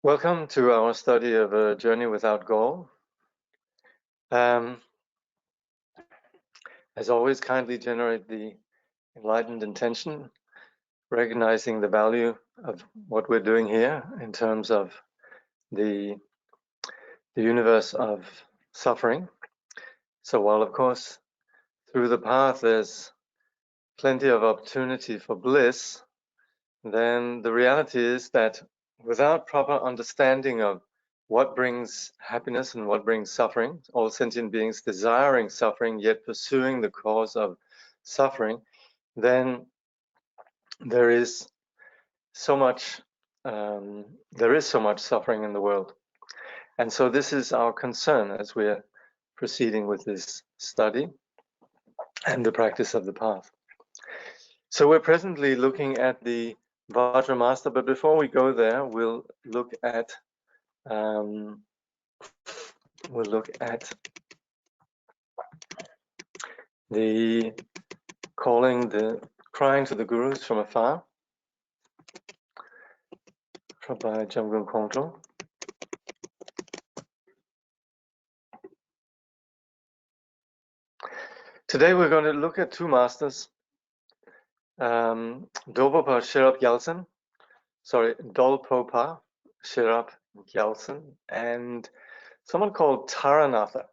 Welcome to our study of a journey without goal. As always, kindly generate the enlightened intention, recognizing the value of what we're doing here in terms of the universe of suffering. So while, of course, through the path there's plenty of opportunity for bliss, then the reality is that without proper understanding of what brings happiness and what brings suffering, all sentient beings desiring suffering yet pursuing the cause of suffering, then there is so much suffering in the world. And so this is our concern as we're proceeding with this study and the practice of the path. So we're presently looking at the Vajra Master, but before we go there, we'll look at the crying to the gurus from afar, by Jamgon Kongtrul. Today we're going to look at two masters, Dolpopa Sherab Gyaltsen, and someone called Taranatha.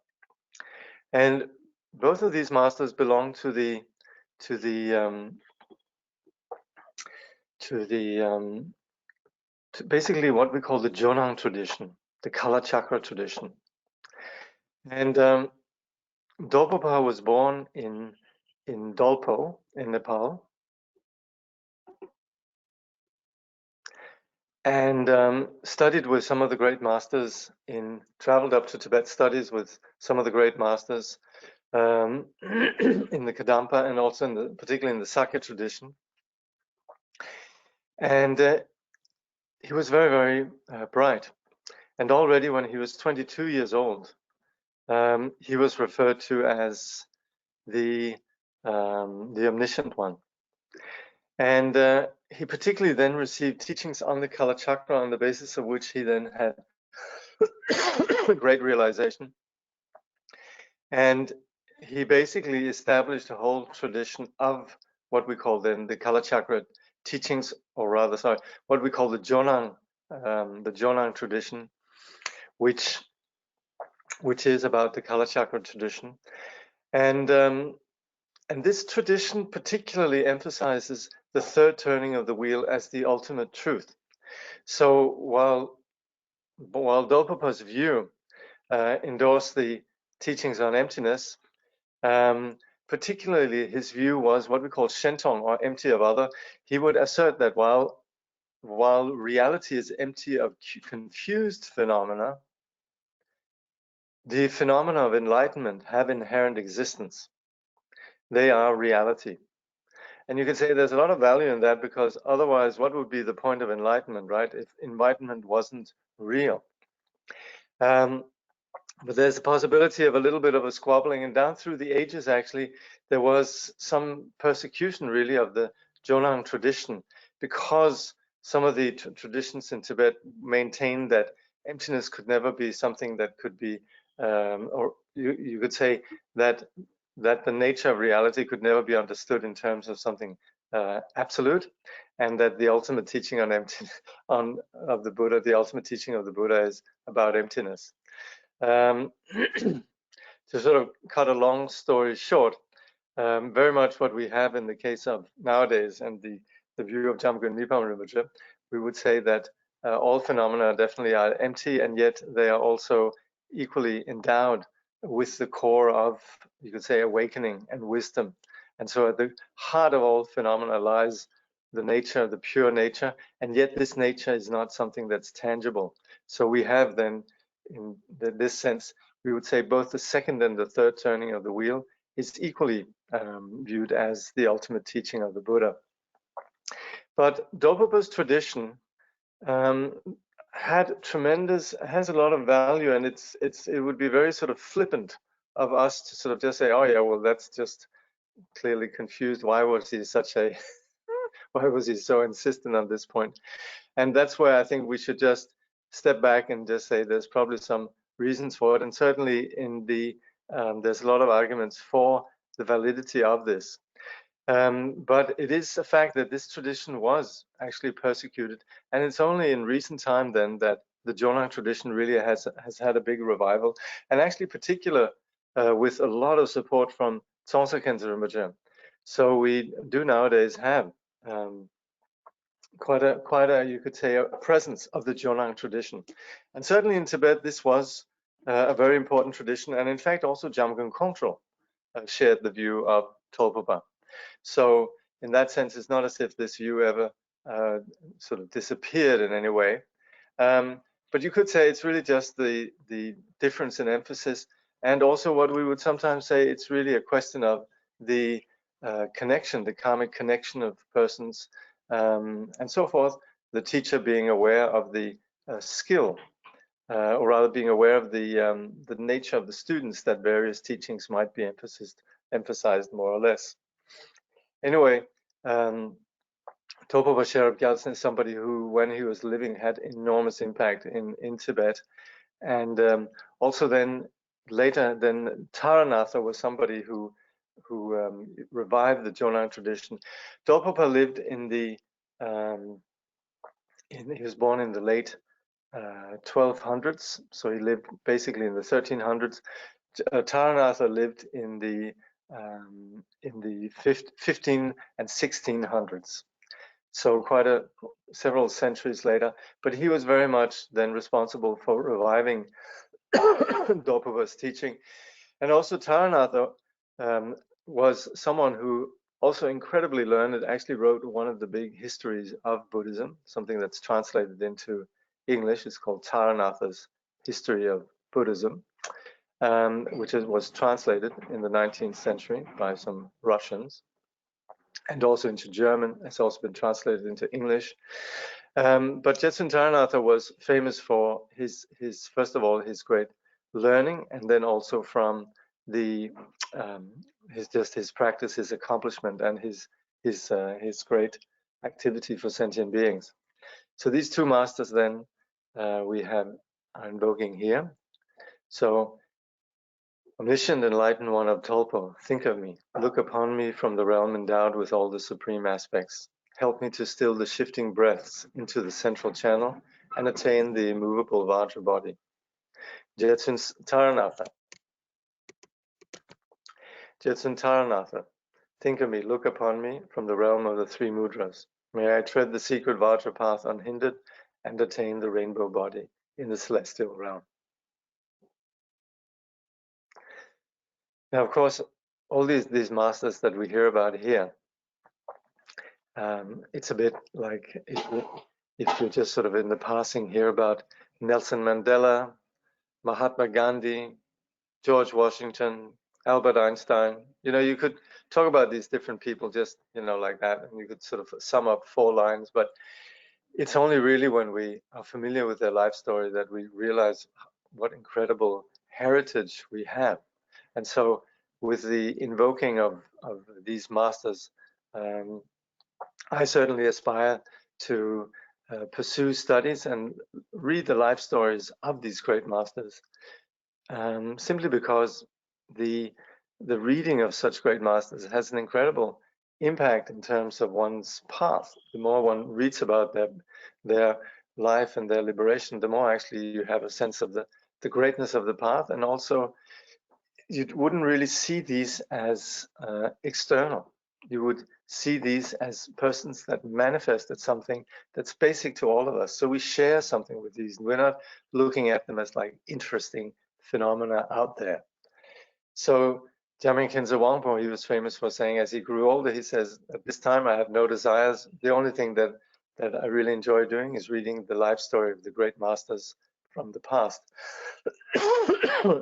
And both of these masters belong to basically what we call the Jonang tradition, the Kala Chakra tradition. And Dolpopa was born in Dolpo in Nepal, and studied with some of the great masters, traveled up to Tibet, studies with some of the great masters in the Kadampa and also particularly in the Sakya tradition. And he was very, very bright. And already when he was 22 years old, he was referred to as the omniscient one. And he particularly then received teachings on the Kala Chakra, on the basis of which he then had great realization. And he basically established a whole tradition of what we call then the Kala Chakra teachings, or rather, sorry, what we call the Jonang tradition, which is about the Kala Chakra tradition. And this tradition particularly emphasizes the third turning of the wheel as the ultimate truth. So while Dolpopa's view endorsed the teachings on emptiness, particularly his view was what we call shentong, or empty of other. He would assert that while reality is empty of confused phenomena, the phenomena of enlightenment have inherent existence. They are reality. And you can say there's a lot of value in that, because otherwise what would be the point of enlightenment, right? If enlightenment wasn't real. But there's a possibility of a little bit of a squabbling, and down through the ages, actually, there was some persecution really of the Jonang tradition, because some of the traditions in Tibet maintained that emptiness could never be something that could be, or you could say that the nature of reality could never be understood in terms of something absolute, and that the ultimate teaching on emptiness of the Buddha, the ultimate teaching of the Buddha, is about emptiness. To sort of cut a long story short, very much what we have in the case of nowadays and the view of Jamgon Nipam Rinpoche, we would say that all phenomena definitely are empty, and yet they are also equally endowed with the core of, you could say, awakening and wisdom. And so at the heart of all phenomena lies the nature, the pure nature, and yet this nature is not something that's tangible. So we have then, in this sense, we would say both the second and the third turning of the wheel is equally viewed as the ultimate teaching of the Buddha. But Dolpopa's tradition has a lot of value, and it would be very sort of flippant of us to sort of just say, oh yeah, well, that's just clearly confused. Why was he why was he so insistent on this point? And that's where I think we should just step back and just say there's probably some reasons for it, and certainly in the there's a lot of arguments for the validity of this. But it is a fact that this tradition was actually persecuted, and it's only in recent time then that the Jonang tradition really has had a big revival, and actually particular with a lot of support from Tsongsa Khyentse Rinpoche. So we do nowadays have quite a you could say a presence of the Jonang tradition, and certainly in Tibet this was a very important tradition, and in fact also Jamgon Kongtrul shared the view of Trungpa. So in that sense, it's not as if this view ever sort of disappeared in any way. But you could say it's really just the difference in emphasis, and also what we would sometimes say it's really a question of the connection, the karmic connection of persons, and so forth. The teacher being aware of the skill, or rather being aware of the nature of the students that various teachings might be emphasized more or less. Anyway, Trungpa Sherab Gyaltsen is somebody who, when he was living, had enormous impact in Tibet. And also then, later, then Taranatha was somebody who revived the Jonang tradition. Trungpa lived in the, he was born in the late 1200s, so he lived basically in the 1300s. Taranatha lived in the 15 and 1600s, so quite several centuries later. But he was very much then responsible for reviving Trungpa's teaching, and also Taranatha was someone who also incredibly learned. Actually wrote one of the big histories of Buddhism, something that's translated into English. It's called Taranatha's History of Buddhism. Which was translated in the 19th century by some Russians, and also into German. It's also been translated into English. But Jetsun Taranatha was famous for his first of all his great learning, and then also from the his practice, his accomplishment, and his great activity for sentient beings. So these two masters then we are invoking here. So, omniscient enlightened one of Trungpa, think of me, look upon me from the realm endowed with all the supreme aspects. Help me to still the shifting breaths into the central channel and attain the immovable Vajra body. Jetsun Taranatha. Jetsun Taranatha, think of me, look upon me from the realm of the three mudras. May I tread the secret Vajra path unhindered and attain the rainbow body in the celestial realm. Now, of course, all these masters that we hear about here, it's a bit like if you just sort of in the passing hear about Nelson Mandela, Mahatma Gandhi, George Washington, Albert Einstein. You know, you could talk about these different people just, you know, like that, and you could sort of sum up 4 lines, but it's only really when we are familiar with their life story that we realize what incredible heritage we have. And so with the invoking of these masters, I certainly aspire to pursue studies and read the life stories of these great masters, simply because the reading of such great masters has an incredible impact in terms of one's path. The more one reads about their life and their liberation, the more actually you have a sense of the greatness of the path, and also you wouldn't really see these as external. You would see these as persons that manifested something that's basic to all of us. So we share something with these. We're not looking at them as like interesting phenomena out there. So Jamyang Khyentse Wangpo, he was famous for saying, as he grew older, he says, at this time I have no desires. The only thing that I really enjoy doing is reading the life story of the great masters from the past.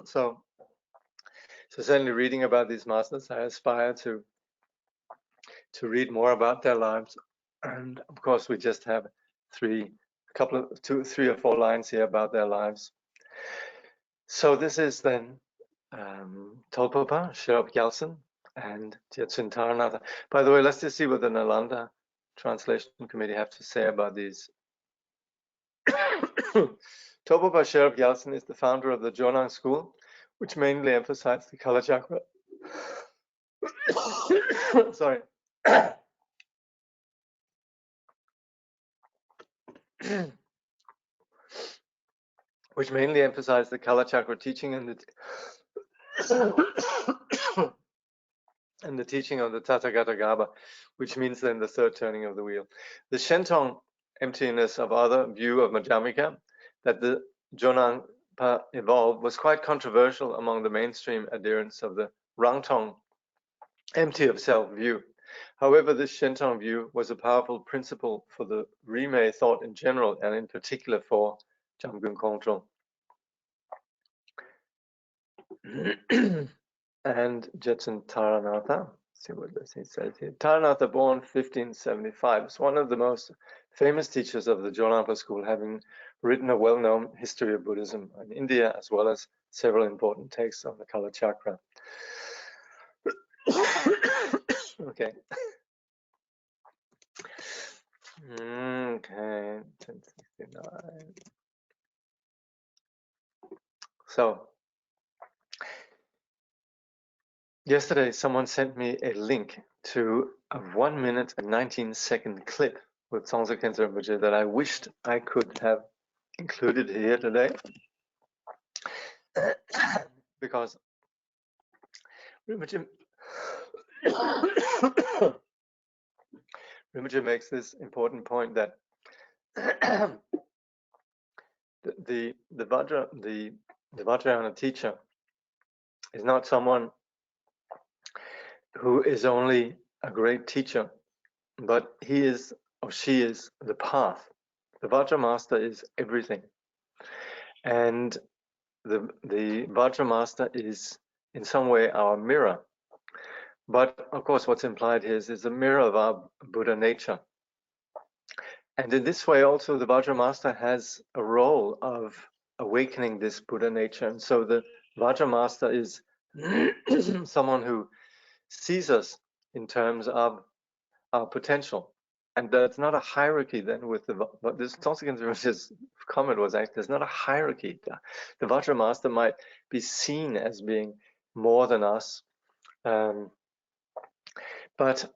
So certainly reading about these masters, I aspire to read more about their lives. And of course, we just have 3 or 4 lines here about their lives. So this is then Trungpa Sherab Gyaltsen and Jetsun Taranatha. By the way, let's just see what the Nalanda Translation Committee have to say about these Trungpa Sherpa Gyaltsen is the founder of the Jonang school, which mainly emphasized the color chakra. Sorry. Which mainly emphasized the color chakra teaching and the teaching of the Tathagata Gaba, which means then the third turning of the wheel. The Shentong emptiness of other view of Madhyamika that the Jonangpa evolved was quite controversial among the mainstream adherents of the Rangtong empty of self view. However, this Shentong view was a powerful principle for the Rimé thought in general, and in particular for Jamgun Kongtrong. And Jetsun Taranatha, see what he says here. Taranatha, born 1575, is one of the most famous teachers of the Jonangpa school, having written a well-known history of Buddhism in India, as well as several important texts on the color chakra. Okay. Okay, 1069. So, yesterday someone sent me a link to a 1 minute and 19-second clip with Tsongsa Khyentse Rinpoche that I wished I could have included here today. Because Rinpoche makes this important point that the Vajrayana teacher is not someone who is only a great teacher, but he is or she is the path. The Vajra master is everything, and the Vajra master is in some way our mirror. But of course, what's implied here is a mirror of our Buddha nature. And in this way, also, the Vajra master has a role of awakening this Buddha nature. And so the Vajra master is someone who sees us in terms of our potential. And that's not a hierarchy then with but this Tsongsa comment was actually, there's not a hierarchy. The Vajra master might be seen as being more than us. But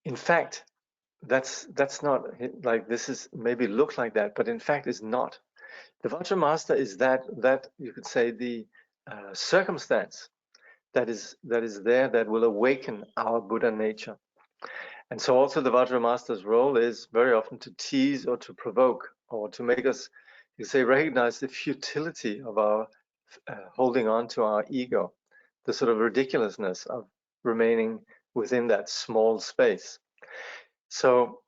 in fact, that's not like, this is maybe look like that, but in fact is not. The Vajra master is that you could say the circumstance that is there that will awaken our Buddha nature. And so also the Vajra master's role is very often to tease or to provoke or to make us, you say, recognize the futility of our holding on to our ego, the sort of ridiculousness of remaining within that small space. So,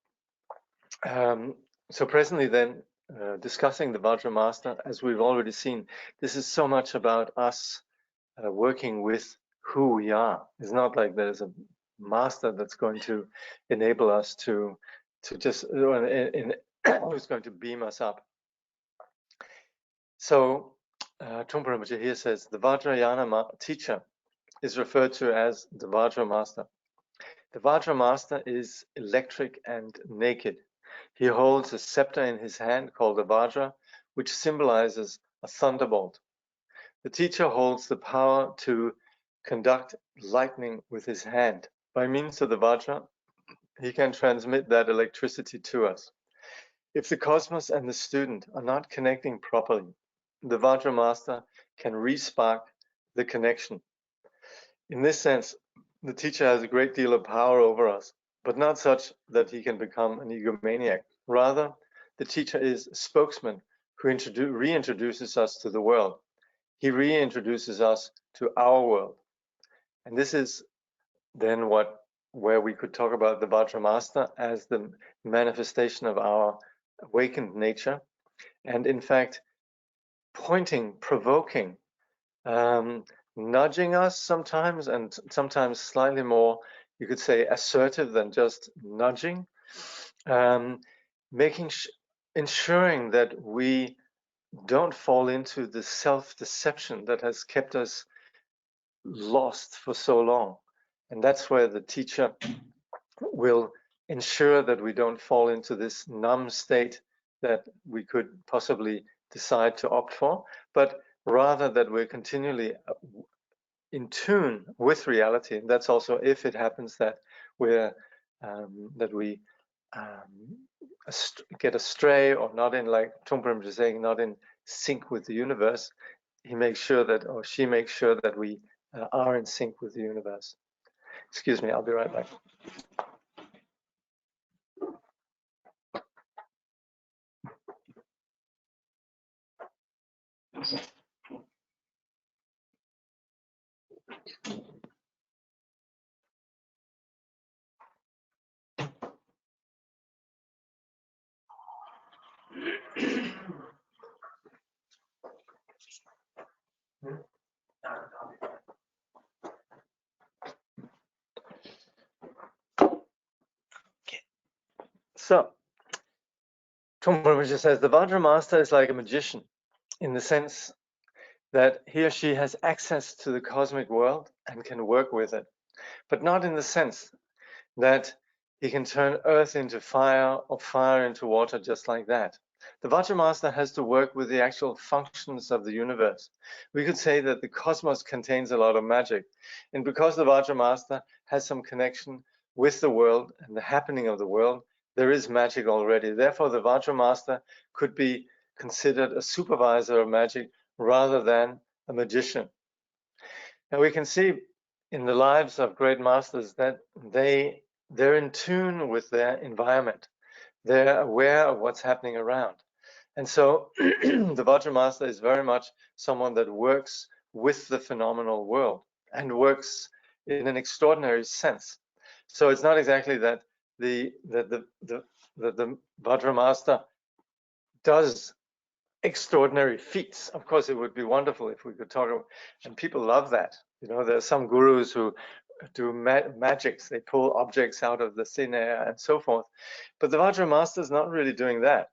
so presently then, discussing the Vajra master, as we've already seen, this is so much about us working with who we are. It's not like there's a master that's going to enable us to just, who's going to beam us up. So, Trungpa Rinpoche here says, the Vajrayana teacher is referred to as the Vajra master. The Vajra master is electric and naked. He holds a scepter in his hand called a Vajra, which symbolizes a thunderbolt. The teacher holds the power to conduct lightning with his hand. By means of the Vajra, he can transmit that electricity to us. If the cosmos and the student are not connecting properly, the Vajra master can re-spark the connection. In this sense, the teacher has a great deal of power over us, but not such that he can become an egomaniac. Rather, the teacher is a spokesman who reintroduces us to the world. He reintroduces us to our world. And this is then where we could talk about the Vajra master as the manifestation of our awakened nature. And in fact, pointing, provoking, nudging us sometimes, and sometimes slightly more, you could say, assertive than just nudging, ensuring that we don't fall into the self-deception that has kept us lost for so long. And that's where the teacher will ensure that we don't fall into this numb state that we could possibly decide to opt for, but rather that we're continually in tune with reality. And that's also if it happens that we're we get astray or not in, like Trungpa is saying, not in sync with the universe. He makes sure that, or she makes sure that we are in sync with the universe. Excuse me, I'll be right back. So, Trungpa says the Vajra master is like a magician in the sense that he or she has access to the cosmic world and can work with it, but not in the sense that he can turn earth into fire or fire into water just like that. The Vajra master has to work with the actual functions of the universe. We could say that the cosmos contains a lot of magic, and because the Vajra master has some connection with the world and the happening of the world, there is magic already. Therefore, the Vajra master could be considered a supervisor of magic rather than a magician. And we can see in the lives of great masters that they're in tune with their environment. They're aware of what's happening around. And so the Vajra master is very much someone that works with the phenomenal world and works in an extraordinary sense. So it's not exactly that the Vajra master does extraordinary feats. Of course, it would be wonderful if we could talk about, and people love that. You know, there are some gurus who do magics. They pull objects out of the thin air and so forth. But the Vajra master is not really doing that.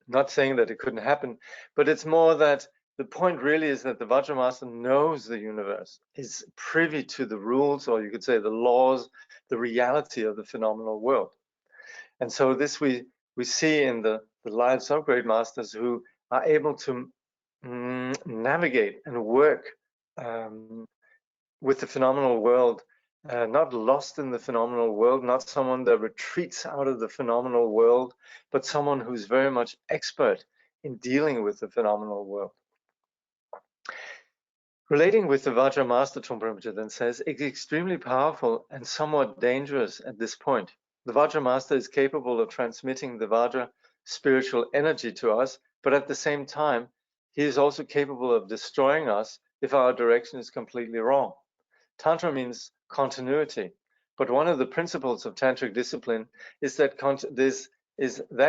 Not saying that it couldn't happen, but it's more that the point really is that the Vajra master knows the universe, is privy to the rules, or you could say the laws, the reality of the phenomenal world. And so this we see in the lives of great masters who are able to navigate and work with the phenomenal world, not lost in the phenomenal world, not someone that retreats out of the phenomenal world, but someone who's very much expert in dealing with the phenomenal world. Relating with the Vajra master, Trungpa then says, it's extremely powerful and somewhat dangerous at this point. The Vajra master is capable of transmitting the Vajra spiritual energy to us, but at the same time, he is also capable of destroying us if our direction is completely wrong. Tantra means continuity, but one of the principles of tantric discipline is that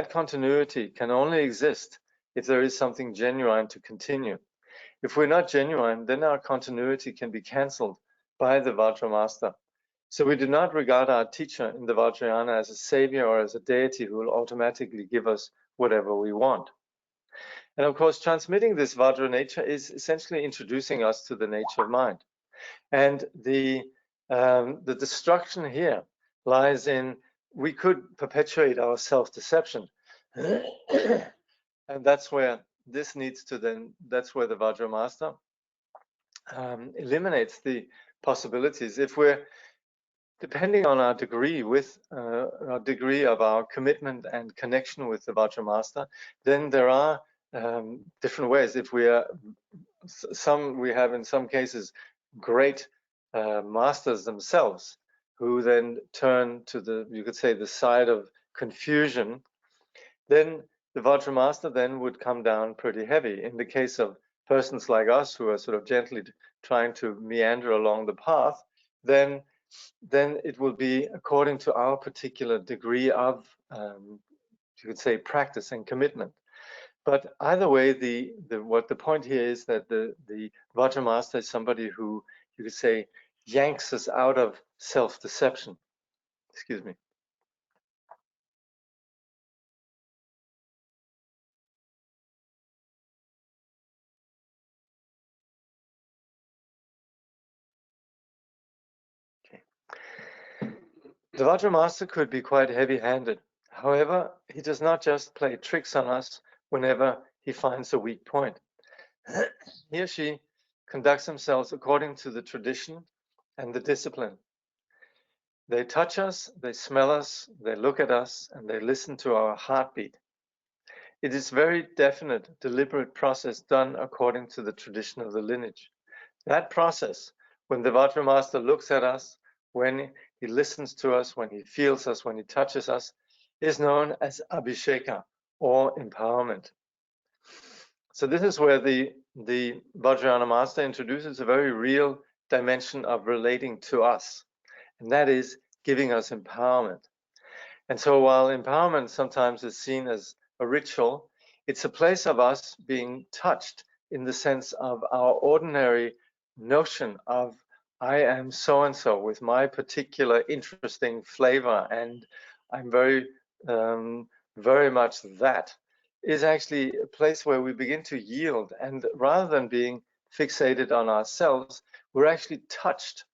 continuity can only exist if there is something genuine to continue. If we're not genuine, then our continuity can be cancelled by the Vajra master. So we do not regard our teacher in the Vajrayana as a savior or as a deity who will automatically give us whatever we want. And of course, transmitting this Vajra nature is essentially introducing us to the nature of mind. And the destruction here lies in, we could perpetuate our self-deception. And that's where this needs to then, that's where the Vajra master eliminates the possibilities. If we're, depending on our degree of our commitment and connection with the Vajra master, then there are different ways. If we are, we have in some cases great masters themselves who then turn to the, you could say, the side of confusion, then the Vajra master then would come down pretty heavy. In the case of persons like us who are sort of gently trying to meander along the path, then it will be according to our particular degree of, you could say, practice and commitment. But either way, what the point here is that the Vajra master is somebody who, you could say, yanks us out of self-deception. Excuse me. Okay. The Vajra master could be quite heavy-handed. However, he does not just play tricks on us whenever he finds a weak point. He or she conducts themselves according to the tradition and the discipline. They touch us, they smell us, they look at us, and they listen to our heartbeat. It is very definite, deliberate process done according to the tradition of the lineage. That process, when the Vajra Master looks at us, when he listens to us, when he feels us, when he touches us, is known as Abhisheka, or empowerment. So this is where the Vajrayana Master introduces a very real dimension of relating to us, and that is giving us empowerment. And so while empowerment sometimes is seen as a ritual, it's a place of us being touched in the sense of our ordinary notion of I am so-and-so with my particular interesting flavor, and I'm very much that, is actually a place where we begin to yield. And rather than being fixated on ourselves, we're actually touched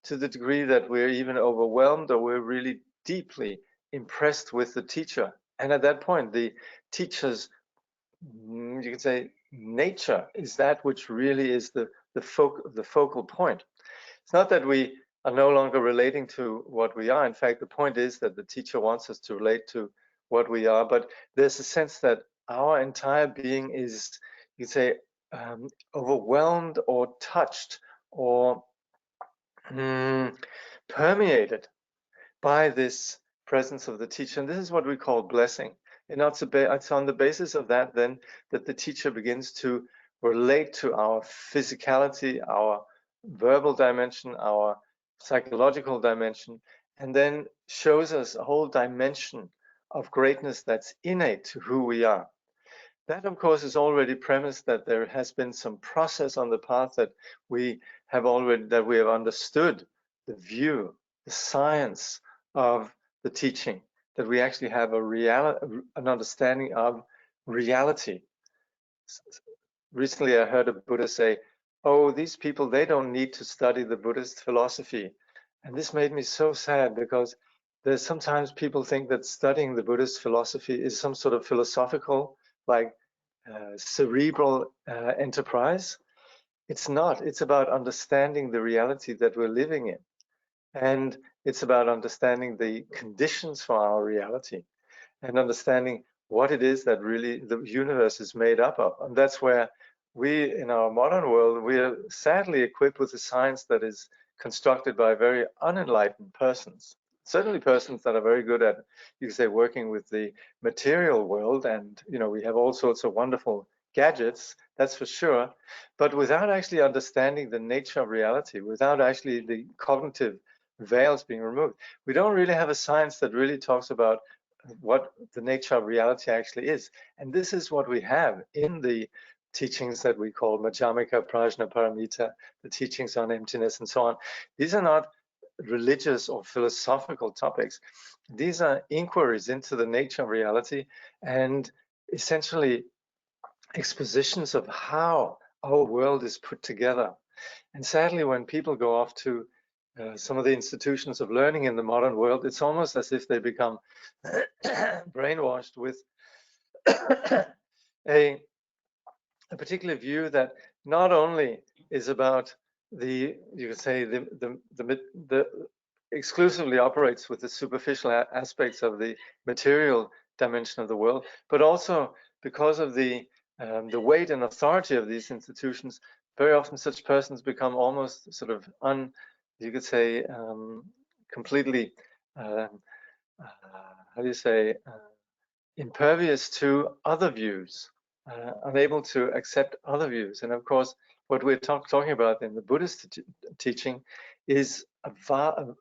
to the degree that we're even overwhelmed, or we're really deeply impressed with the teacher. And at that point, the teacher's, you can say, nature is that which really is the focal point. It's not that we are no longer relating to what we are. In fact, the point is that the teacher wants us to relate to what we are, but there's a sense that our entire being is, you could say, overwhelmed or touched or permeated by this presence of the teacher. And this is what we call blessing. And it's on the basis of that then that the teacher begins to relate to our physicality, our verbal dimension, our psychological dimension, and then shows us a whole dimension of greatness that's innate to who we are. That, of course, is already premised that there has been some process on the path that we have understood the view, the science of the teaching, that we actually have an understanding of reality. Recently, I heard a Buddha say, "Oh, these people, they don't need to study the Buddhist philosophy." And this made me so sad, because there's sometimes people think that studying the Buddhist philosophy is some sort of philosophical, like cerebral enterprise. It's not. It's about understanding the reality that we're living in. And it's about understanding the conditions for our reality and understanding what it is that really the universe is made up of. And that's where we, in our modern world, we are sadly equipped with a science that is constructed by very unenlightened persons. Certainly persons that are very good at, you could say, working with the material world. And, you know, we have all sorts of wonderful gadgets, that's for sure. But without actually understanding the nature of reality, without actually the cognitive veils being removed, we don't really have a science that really talks about what the nature of reality actually is. And this is what we have in the teachings that we call Madhyamaka, Prajna, Paramita, the teachings on emptiness and so on. These are not religious or philosophical topics. These are inquiries into the nature of reality and essentially expositions of how our world is put together. And sadly, when people go off to some of the institutions of learning in the modern world, it's almost as if they become brainwashed with a particular view that not only is about the, you could say, the exclusively operates with the superficial aspects of the material dimension of the world, but also because of the weight and authority of these institutions, very often such persons become almost sort of you could say, completely, how do you say, impervious to other views, unable to accept other views. And of course, what we're talking about in the Buddhist teaching is a far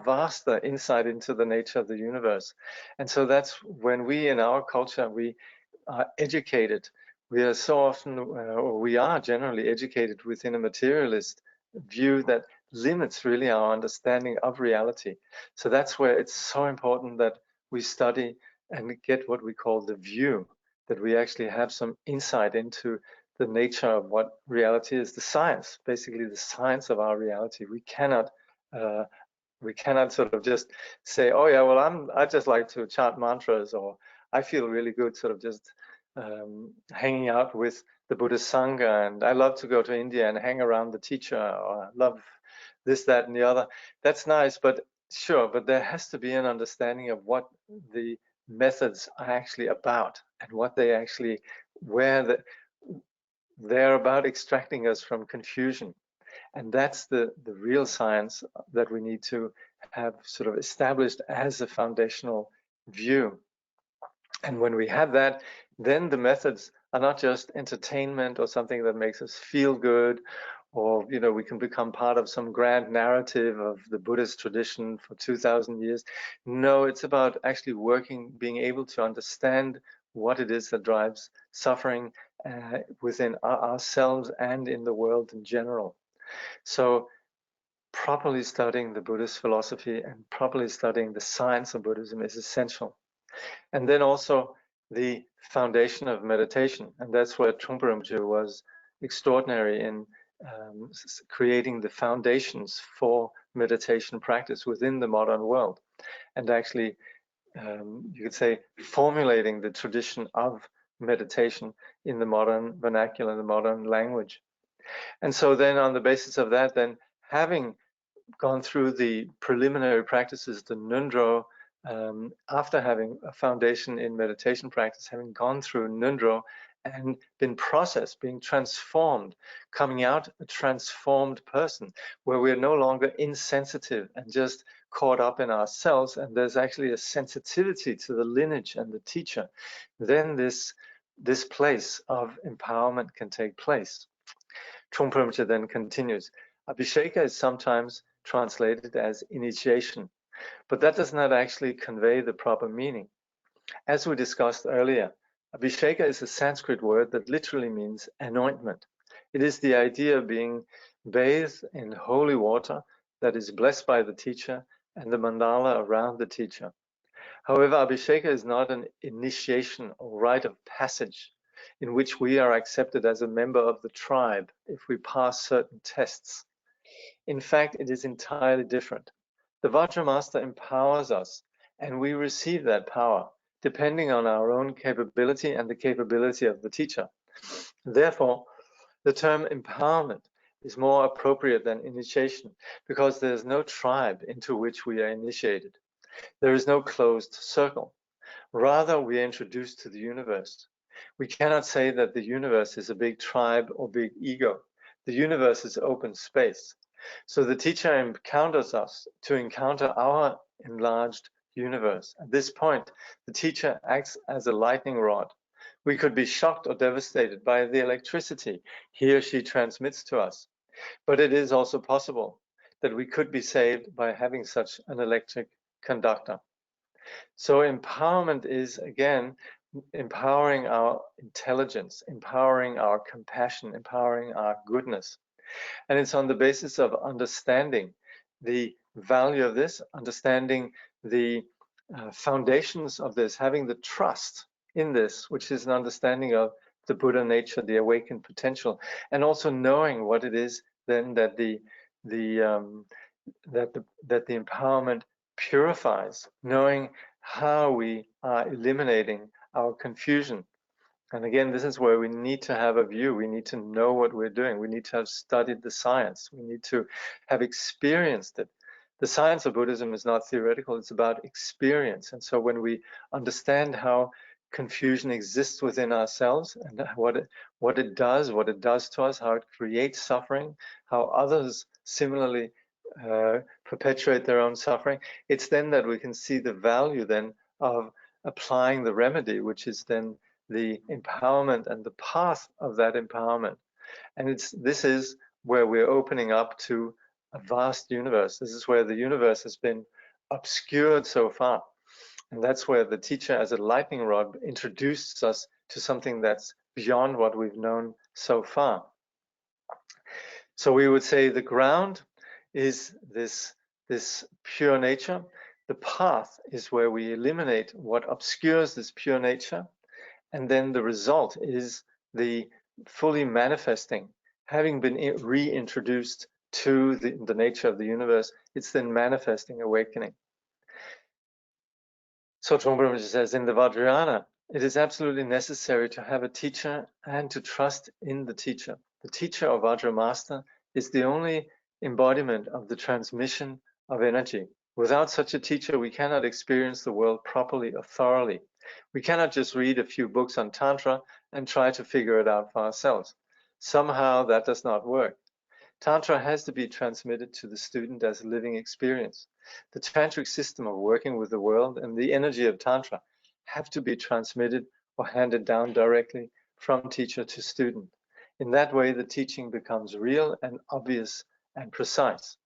vaster insight into the nature of the universe. And so that's when we, in our culture, we are educated. We are so often, or we are generally educated within a materialist view that limits really our understanding of reality. So that's where it's so important that we study and get what we call the view, that we actually have some insight into the nature of what reality is, the science, basically the science of our reality. We cannot We cannot sort of just say, oh yeah, well, I just like to chant mantras, or I feel really good sort of just hanging out with the Buddhist Sangha, and I love to go to India and hang around the teacher, or I love this, that, and the other. That's nice, but sure, but there has to be an understanding of what the methods are actually about, and what they actually, they're about extracting us from confusion. And that's the real science that we need to have sort of established as a foundational view. And when we have that, then the methods are not just entertainment or something that makes us feel good, or we can become part of some grand narrative of the Buddhist tradition for 2,000 years. No, it's about actually working, being able to understand what it is that drives suffering within ourselves and in the world in general. So properly studying the Buddhist philosophy and properly studying the science of Buddhism is essential. And then also the foundation of meditation. And that's where Trungpa Rinpoche was extraordinary in creating the foundations for meditation practice within the modern world. And actually, you could say, formulating the tradition of meditation in the modern vernacular, the modern language. And so then on the basis of that, then having gone through the preliminary practices, the Nundro, after having a foundation in meditation practice, having gone through Nundro and been processed, being transformed, coming out a transformed person, where we're no longer insensitive and just caught up in ourselves, and there's actually a sensitivity to the lineage and the teacher, then this place of empowerment can take place. Trungpa Rinpoche then continues, Abhisheka is sometimes translated as initiation, but that does not actually convey the proper meaning. As we discussed earlier, Abhisheka is a Sanskrit word that literally means anointment. It is the idea of being bathed in holy water that is blessed by the teacher and the mandala around the teacher. However, Abhisheka is not an initiation or rite of passage in which we are accepted as a member of the tribe if we pass certain tests. In fact, it is entirely different. The Vajramaster empowers us, and we receive that power, depending on our own capability and the capability of the teacher. Therefore, the term empowerment is more appropriate than initiation, because there is no tribe into which we are initiated. There is no closed circle. Rather, we are introduced to the universe. We cannot say that the universe is a big tribe or big ego. The universe is open space. So the teacher encounters us to encounter our enlarged universe. At this point, the teacher acts as a lightning rod. We could be shocked or devastated by the electricity he or she transmits to us. But it is also possible that we could be saved by having such an electric conductor. So empowerment is, again, empowering our intelligence, empowering our compassion, empowering our goodness. And it's on the basis of understanding the value of this, understanding the foundations of this, having the trust in this, which is an understanding of the Buddha nature, the awakened potential, and also knowing what it is then that the empowerment purifies, knowing how we are eliminating our confusion. And again, this is where we need to have a view. We need to know what we're doing. We need to have studied the science. We need to have experienced it. The science of Buddhism is not theoretical, it's about experience. And so when we understand how confusion exists within ourselves and what it does to us, how it creates suffering, how others similarly perpetuate their own suffering, it's then that we can see the value then of applying the remedy, which is then the empowerment and the path of that empowerment. And this is where we're opening up to a vast universe. This is where the universe has been obscured so far. And that's where the teacher, as a lightning rod, introduces us to something that's beyond what we've known so far. So we would say the ground is this pure nature. The path is where we eliminate what obscures this pure nature. And then the result is the fully manifesting, having been reintroduced to the nature of the universe it's then manifesting awakening. So Trungpa says, in the Vajrayana, it is absolutely necessary to have a teacher and to trust in the teacher. The teacher or Vajra master is the only embodiment of the transmission of energy. Without such a teacher, we cannot experience the world properly or thoroughly. We cannot just read a few books on Tantra and try to figure it out for ourselves. Somehow that does not work. Tantra has to be transmitted to the student as a living experience. The tantric system of working with the world and the energy of Tantra have to be transmitted or handed down directly from teacher to student. In that way, the teaching becomes real and obvious and precise.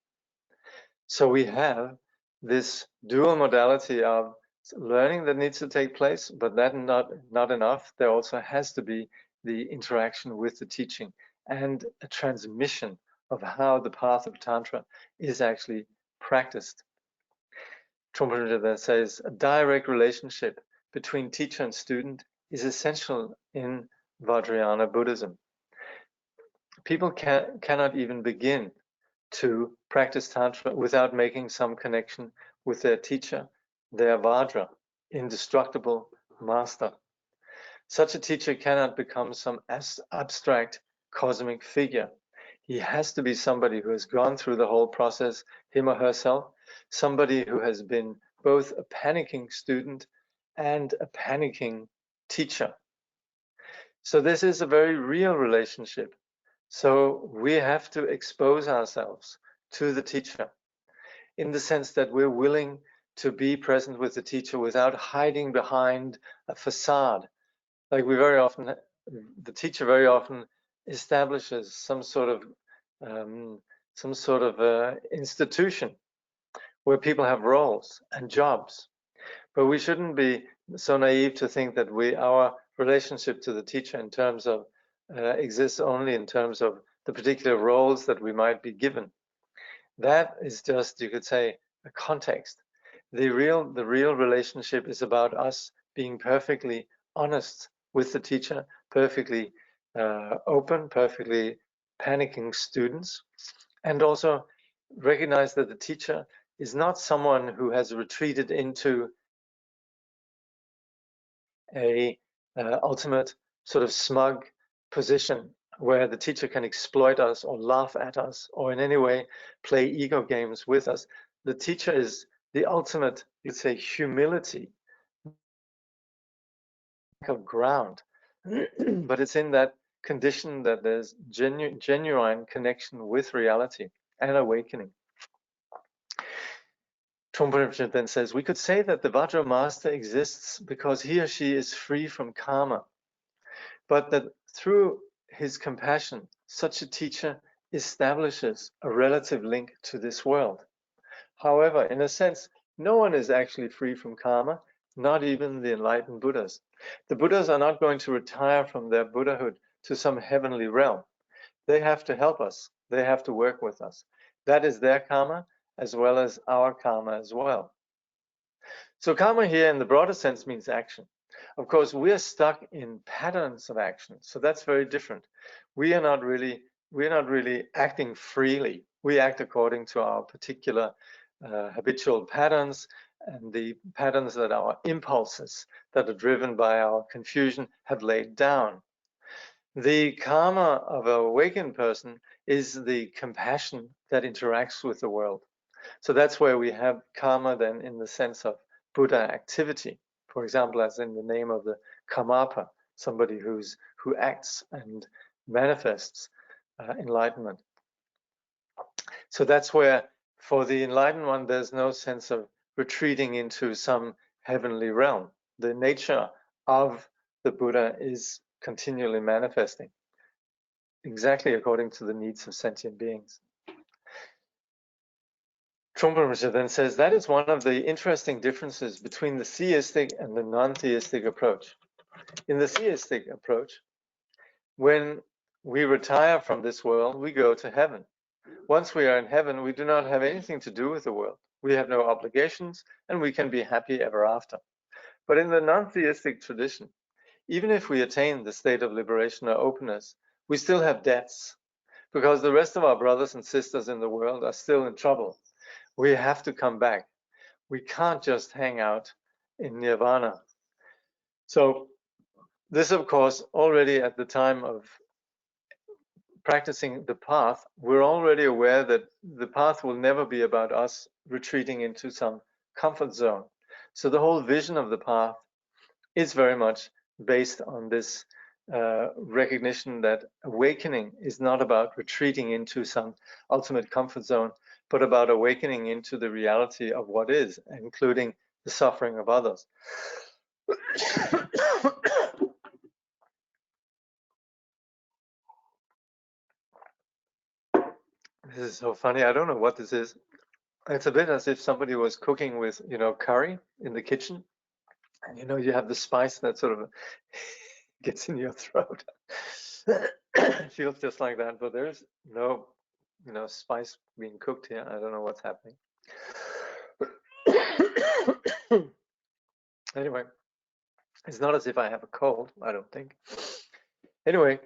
So we have this dual modality of learning that needs to take place, but that not enough. There also has to be the interaction with the teaching and a transmission of how the path of Tantra is actually practiced. Trungpa then says a direct relationship between teacher and student is essential in Vajrayana Buddhism. People cannot even begin to practice Tantra without making some connection with their teacher, their Vajra, indestructible master. Such a teacher cannot become some abstract cosmic figure. He has to be somebody who has gone through the whole process, him or herself, somebody who has been both a panicking student and a panicking teacher. So this is a very real relationship. So we have to expose ourselves to the teacher in the sense that we're willing to be present with the teacher without hiding behind a facade. Like the teacher very often establishes some sort of institution where people have roles and jobs. But we shouldn't be so naive to think that our relationship to the teacher in terms of exists only in terms of the particular roles that we might be given. That is just, you could say, a context. The real relationship is about us being perfectly honest with the teacher, perfectly open, perfectly panicking students, and also recognize that the teacher is not someone who has retreated into a ultimate sort of smug position where the teacher can exploit us or laugh at us or in any way play ego games with us. The teacher is the ultimate, you'd say, humility of ground, but it's in that condition that there's genuine connection with reality and awakening. Trungpa then says, we could say that the Vajra master exists because he or she is free from karma, but that through his compassion, such a teacher establishes a relative link to this world. However, in a sense, no one is actually free from karma, not even the enlightened Buddhas. The Buddhas are not going to retire from their Buddhahood to some heavenly realm. They have to help us. They have to work with us. That is their karma as well as our karma as well. So karma here in the broader sense means action. Of course, we are stuck in patterns of action. So that's very different. We're not really acting freely. We act according to our particular habitual patterns and the patterns that our impulses that are driven by our confusion have laid down. The karma of an awakened person is the compassion that interacts with the world. So that's where we have karma then in the sense of Buddha activity. For example, as in the name of the Karmapa, somebody who acts and manifests enlightenment. So that's where for the enlightened one, there's no sense of retreating into some heavenly realm. The nature of the Buddha is continually manifesting, exactly according to the needs of sentient beings. Trungpa then says that is one of the interesting differences between the theistic and the non-theistic approach. In the theistic approach, when we retire from this world, we go to heaven. Once we are in heaven, we do not have anything to do with the world. We have no obligations, and we can be happy ever after. But in the non-theistic tradition, even if we attain the state of liberation or openness, we still have debts, because the rest of our brothers and sisters in the world are still in trouble. we have to come back. We can't just hang out in nirvana. So this, of course, already at the time of practicing the path, we're already aware that the path will never be about us retreating into some comfort zone. So the whole vision of the path is very much based on this recognition that awakening is not about retreating into some ultimate comfort zone, but about awakening into the reality of what is, including the suffering of others. This is so funny. I don't know what this is. It's a bit as if somebody was cooking with, curry in the kitchen. And, you have the spice that sort of gets in your throat. It feels just like that, but there's no, spice being cooked here. I don't know what's happening. Anyway, it's not as if I have a cold, I don't think. Anyway,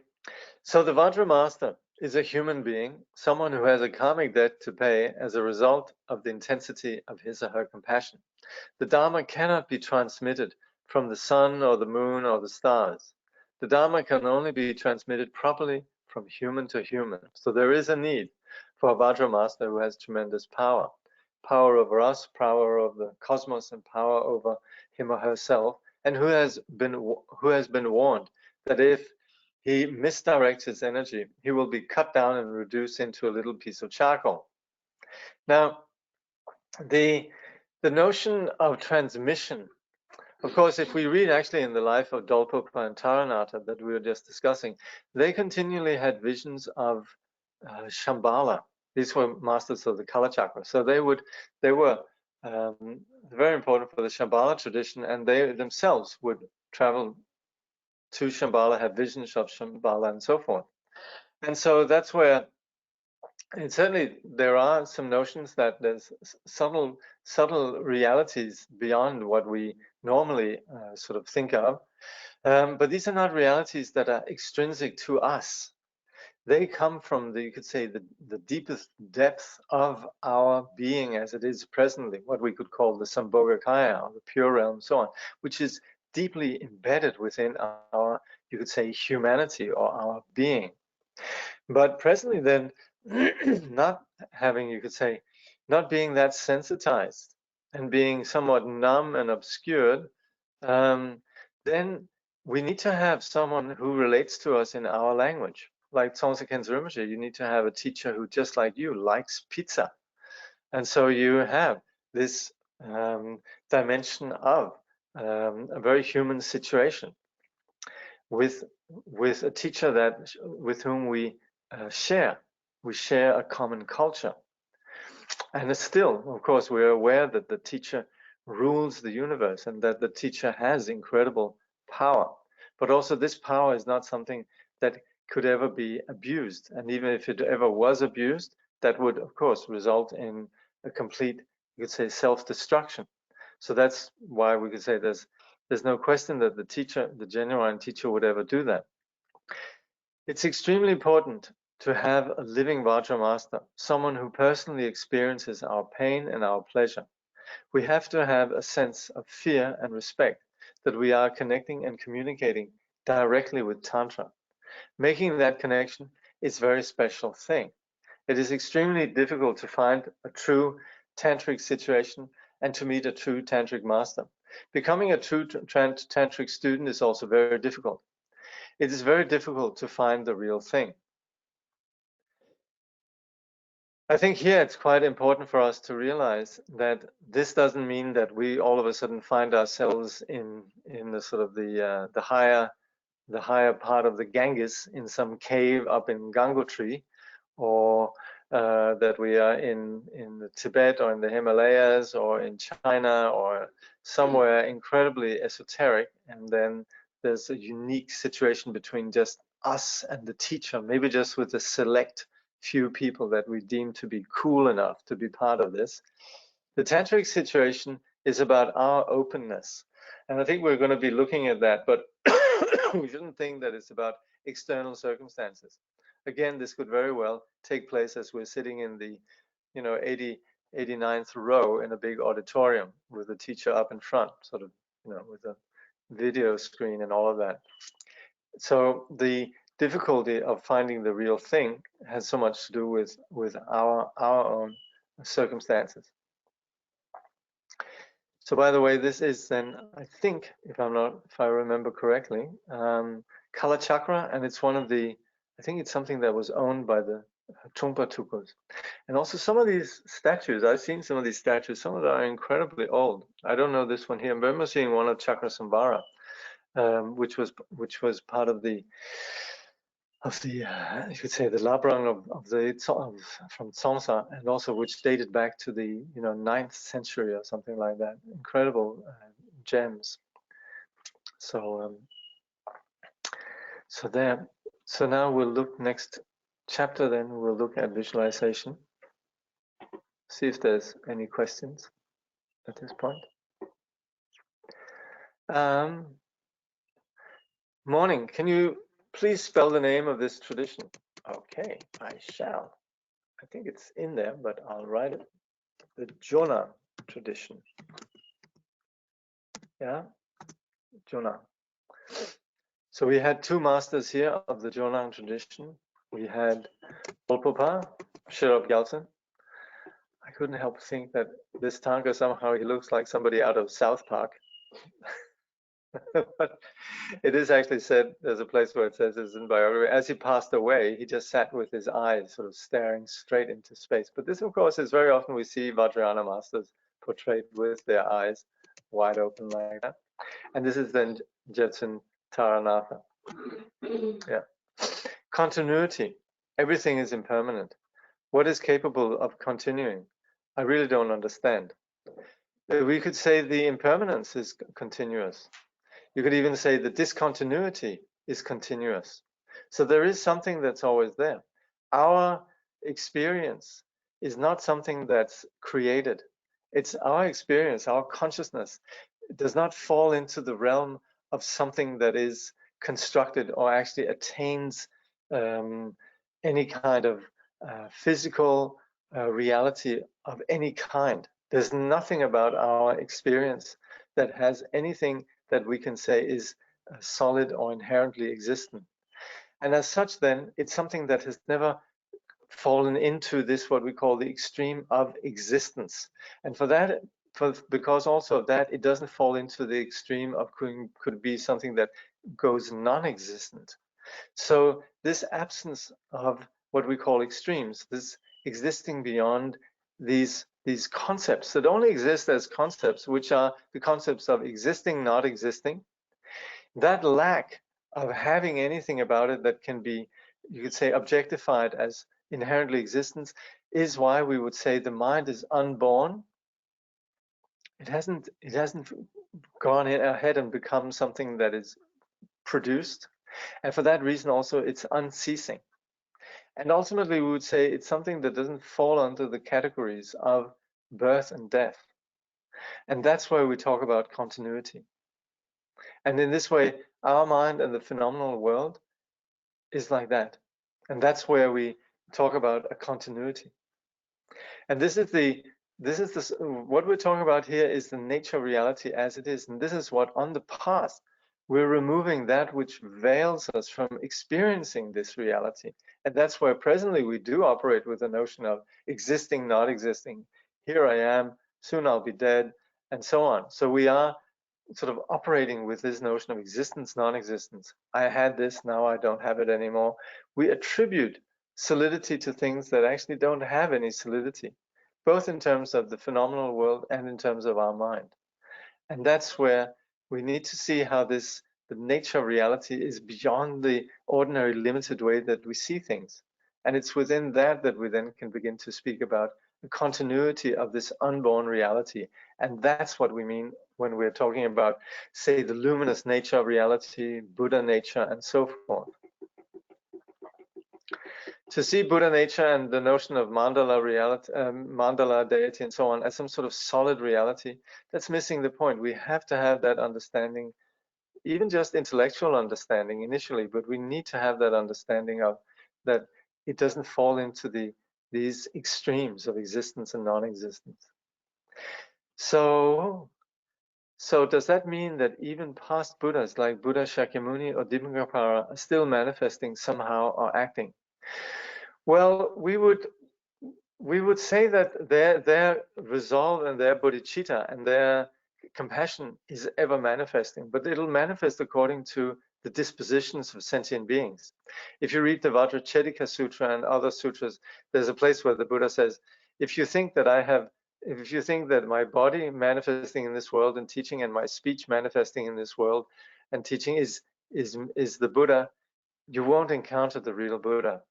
so the Vajra Master is a human being, someone who has a karmic debt to pay as a result of the intensity of his or her compassion. The Dharma cannot be transmitted from the sun or the moon or the stars. The Dharma can only be transmitted properly from human to human. So there is a need for a Vajra Master who has tremendous power. Power over us, power over the cosmos, and power over him or herself, and who has been warned that if he misdirects his energy, he will be cut down and reduced into a little piece of charcoal. Now, the notion of transmission, of course, if we read actually in the life of Dolpopa and Taranatha that we were just discussing, they continually had visions of Shambhala. These were masters of the Kala Chakra. So they were very important for the Shambhala tradition, and they themselves would travel to Shambhala, have visions of Shambhala, and so forth. And so that's where, and certainly there are some notions that there's subtle realities beyond what we normally sort of think of. But these are not realities that are extrinsic to us. They come from you could say, the deepest depth of our being as it is presently, what we could call the Sambhogakaya, or the pure realm, so on, which is deeply embedded within our, you could say, humanity or our being. But presently then, not having, you could say, not being that sensitized and being somewhat numb and obscured, then we need to have someone who relates to us in our language. Like Tsongsa Khensa Rinpoche, you need to have a teacher who, just like you, likes pizza. And so you have this dimension of a very human situation with a teacher with whom we share a common culture. And still, of course, we're aware that the teacher rules the universe and that the teacher has incredible power. But also this power is not something that could ever be abused. And even if it ever was abused, that would, of course, result in a complete, you could say, self-destruction. So that's why we could say there's no question that the teacher, the genuine teacher, would ever do that. It's extremely important to have a living Vajra Master, someone who personally experiences our pain and our pleasure. We have to have a sense of fear and respect that we are connecting and communicating directly with Tantra. Making that connection is a very special thing. It is extremely difficult to find a true tantric situation and to meet a true tantric master. Becoming a true tantric student is also very difficult. It is very difficult to find the real thing. I think here it's quite important for us to realize that this doesn't mean that we all of a sudden find ourselves in the sort of the higher part of the Ganges in some cave up in Gangotri, or that we are in Tibet or in the Himalayas or in China or somewhere incredibly esoteric, and then there's a unique situation between just us and the teacher, maybe just with a select few people that we deem to be cool enough to be part of this. The tantric situation is about our openness, and I think we're going to be looking at that, but we shouldn't think that it's about external circumstances. Again, this could very well take place as we're sitting in the 80 89th row in a big auditorium with the teacher up in front, sort of, with a video screen and all of that. So the difficulty of finding the real thing has so much to do with our own circumstances. So by the way, this is then, I think, if I remember correctly, Kala Chakra, and it's one of the, I think it's something that was owned by the Trungpa Tukos. And also some of these statues, I've seen some of these statues, some of them are incredibly old. I don't know this one here, but I'm seeing one of Chakra Samvara, which was part of the you could say the Labrang from Tsongsa, and also which dated back to the 9th century or something like that. Incredible gems. So so now we'll look next chapter. Then we'll look at visualization. See if there's any questions at this point. Morning. Can you please spell the name of this tradition? Okay, I shall. I think it's in there, but I'll write it. The Chögyam tradition. Yeah, Chögyam. So we had two masters here of the Chögyam tradition. We had Trungpa, Sherab Gyaltsen. I couldn't help think that this Tanka somehow he looks like somebody out of South Park. But it is actually said, there's a place where it says this in biography, as he passed away, he just sat with his eyes sort of staring straight into space. But this, of course, is very often we see Vajrayana masters portrayed with their eyes wide open like that. And this is then Jetsun Taranatha. Yeah. Continuity. Everything is impermanent. What is capable of continuing? I really don't understand. We could say the impermanence is continuous. You could even say the discontinuity is continuous. So there is something that's always there. Our experience is not something that's created. It's our experience, our consciousness. It does not fall into the realm of something that is constructed or actually attains any kind of physical reality of any kind. There's nothing about our experience that has anything that we can say is solid or inherently existent. And as such, then, it's something that has never fallen into this, what we call the extreme of existence. And for that, because also of that, it doesn't fall into the extreme of could be something that goes non-existent. So this absence of what we call extremes, this existing beyond these concepts that only exist as concepts, which are the concepts of existing, not existing, that lack of having anything about it that can be, you could say, objectified as inherently existence, is why we would say the mind is unborn. It hasn't gone ahead and become something that is produced. And for that reason also, it's unceasing. And ultimately, we would say it's something that doesn't fall under the categories of birth and death. And that's why we talk about continuity. And in this way, our mind and the phenomenal world is like that. And that's where we talk about a continuity. And this is what we're talking about here is the nature of reality as it is. And this is what on the path, we're removing that which veils us from experiencing this reality. And that's where presently we do operate with the notion of existing, not existing. Here I am, soon I'll be dead, and so on. So we are sort of operating with this notion of existence, non-existence. I had this, now I don't have it anymore. We attribute solidity to things that actually don't have any solidity, both in terms of the phenomenal world and in terms of our mind. And that's where we need to see how the nature of reality is beyond the ordinary limited way that we see things. And it's within that we then can begin to speak about the continuity of this unborn reality. And that's what we mean when we're talking about, say, the luminous nature of reality, Buddha nature, and so forth. To see Buddha nature and the notion of mandala reality, mandala deity and so on as some sort of solid reality, that's missing the point. We have to have that understanding, even just intellectual understanding initially, but we need to have that understanding of that it doesn't fall into the these extremes of existence and non-existence. So does that mean that even past Buddhas like Buddha Shakyamuni or Dipangapara are still manifesting somehow or acting? Well, we would say that their resolve and their bodhicitta and their compassion is ever manifesting, but it'll manifest according to the dispositions of sentient beings. If you read the Vajrayana Sutra and other sutras, there's a place where the Buddha says, if you think that my body manifesting in this world and teaching and my speech manifesting in this world and teaching is the Buddha, you won't encounter the real Buddha.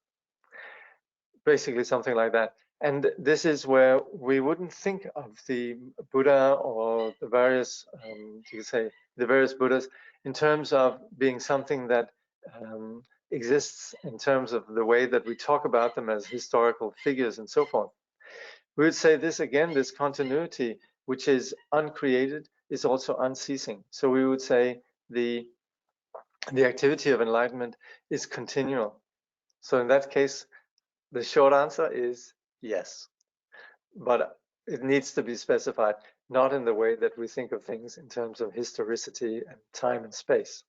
Basically something like that. And this is where we wouldn't think of the Buddha or the various, you could say, the various Buddhas in terms of being something that exists in terms of the way that we talk about them as historical figures and so forth. We would say this again, this continuity, which is uncreated, is also unceasing. So we would say the activity of enlightenment is continual. So in that case, the short answer is yes, but it needs to be specified, not in the way that we think of things in terms of historicity and time and space.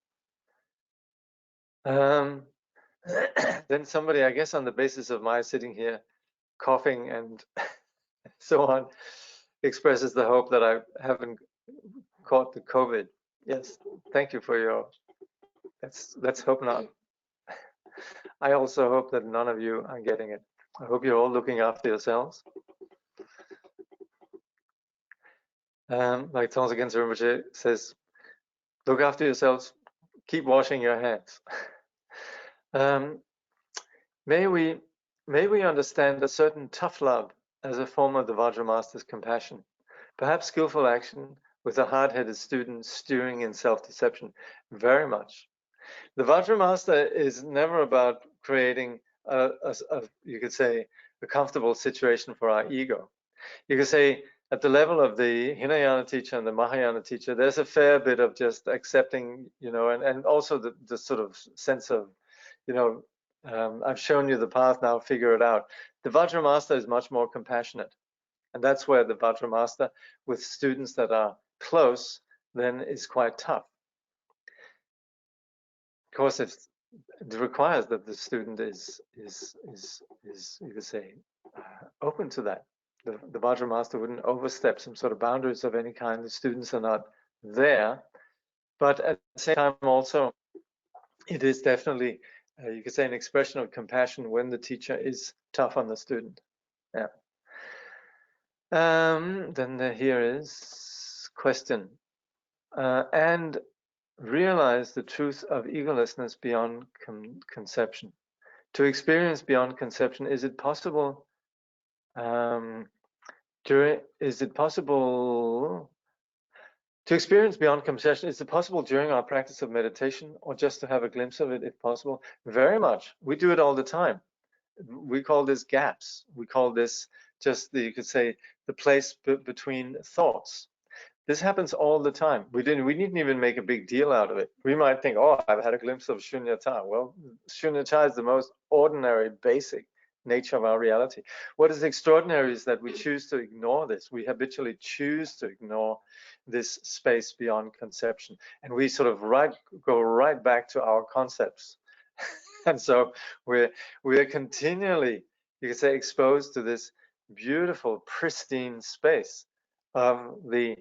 Then somebody, I guess on the basis of my sitting here coughing and so on, expresses the hope that I haven't caught the COVID. Yes, thank you for your, let's hope not. I also hope that none of you are getting it. I hope you're all looking after yourselves. Like Tongsa Gensa Rinpoche says, look after yourselves, keep washing your hands. May we understand a certain tough love as a form of the Vajra Master's compassion, perhaps skillful action with a hard-headed student stewing in self-deception, very much. The Vajra Master is never about creating you could say, a comfortable situation for our ego. You could say at the level of the Hinayana teacher and the Mahayana teacher, there's a fair bit of just accepting, and also the sort of sense of, I've shown you the path, now figure it out. The Vajra Master is much more compassionate. And that's where the Vajra Master with students that are close then is quite tough. Of course, it requires that the student is you could say, open to that. The Vajra Master wouldn't overstep some sort of boundaries of any kind. The students are not there, but at the same time also, it is definitely, you could say, an expression of compassion when the teacher is tough on the student. Yeah. Then here is question. And realize the truth of egolessness beyond conception. To experience beyond conception, is it possible to experience beyond conception, is it possible during our practice of meditation or just to have a glimpse of it if possible? Very much. We do it all the time. We call this gaps. We call this just you could say, the place between thoughts. This happens all the time. We didn't even make a big deal out of it. We might think, oh, I've had a glimpse of shunyata. Well, shunyata is the most ordinary, basic nature of our reality. What is extraordinary is that we choose to ignore this. We habitually choose to ignore this space beyond conception. And we sort of go right back to our concepts. And so we're continually, you could say, exposed to this beautiful, pristine space of you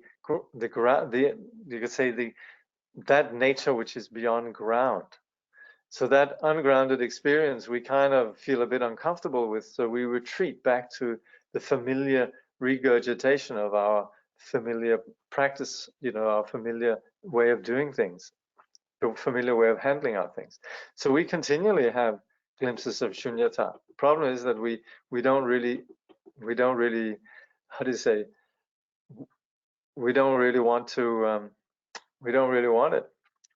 could say that nature which is beyond ground. So that ungrounded experience we kind of feel a bit uncomfortable with, so we retreat back to the familiar regurgitation of our familiar practice, our familiar way of doing things, the familiar way of handling our things. So we continually have glimpses of shunyata. The problem is that we don't really, how do you say, we don't really want to, we don't really want it.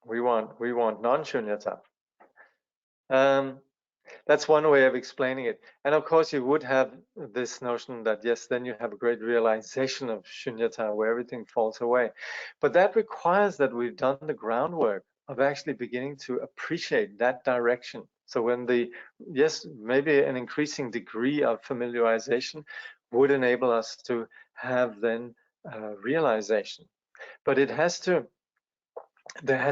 We want non-shunyata. That's one way of explaining it. And of course, you would have this notion that, yes, then you have a great realization of shunyata where everything falls away. But that requires that we've done the groundwork of actually beginning to appreciate that direction. So when yes, maybe an increasing degree of familiarization would enable us to have then realization. But there has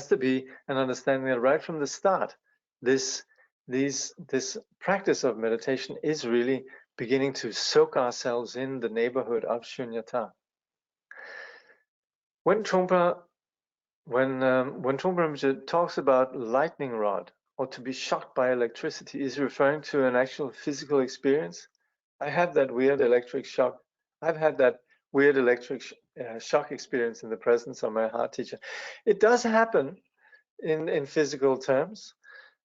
to be an understanding that right from the start, this practice of meditation is really beginning to soak ourselves in the neighborhood of shunyata. When Trungpa Rinpoche talks about lightning rod or to be shocked by electricity, is referring to an actual physical experience. I had that weird electric shock. I've had that weird electric shock experience in the presence of my heart teacher. It does happen in physical terms.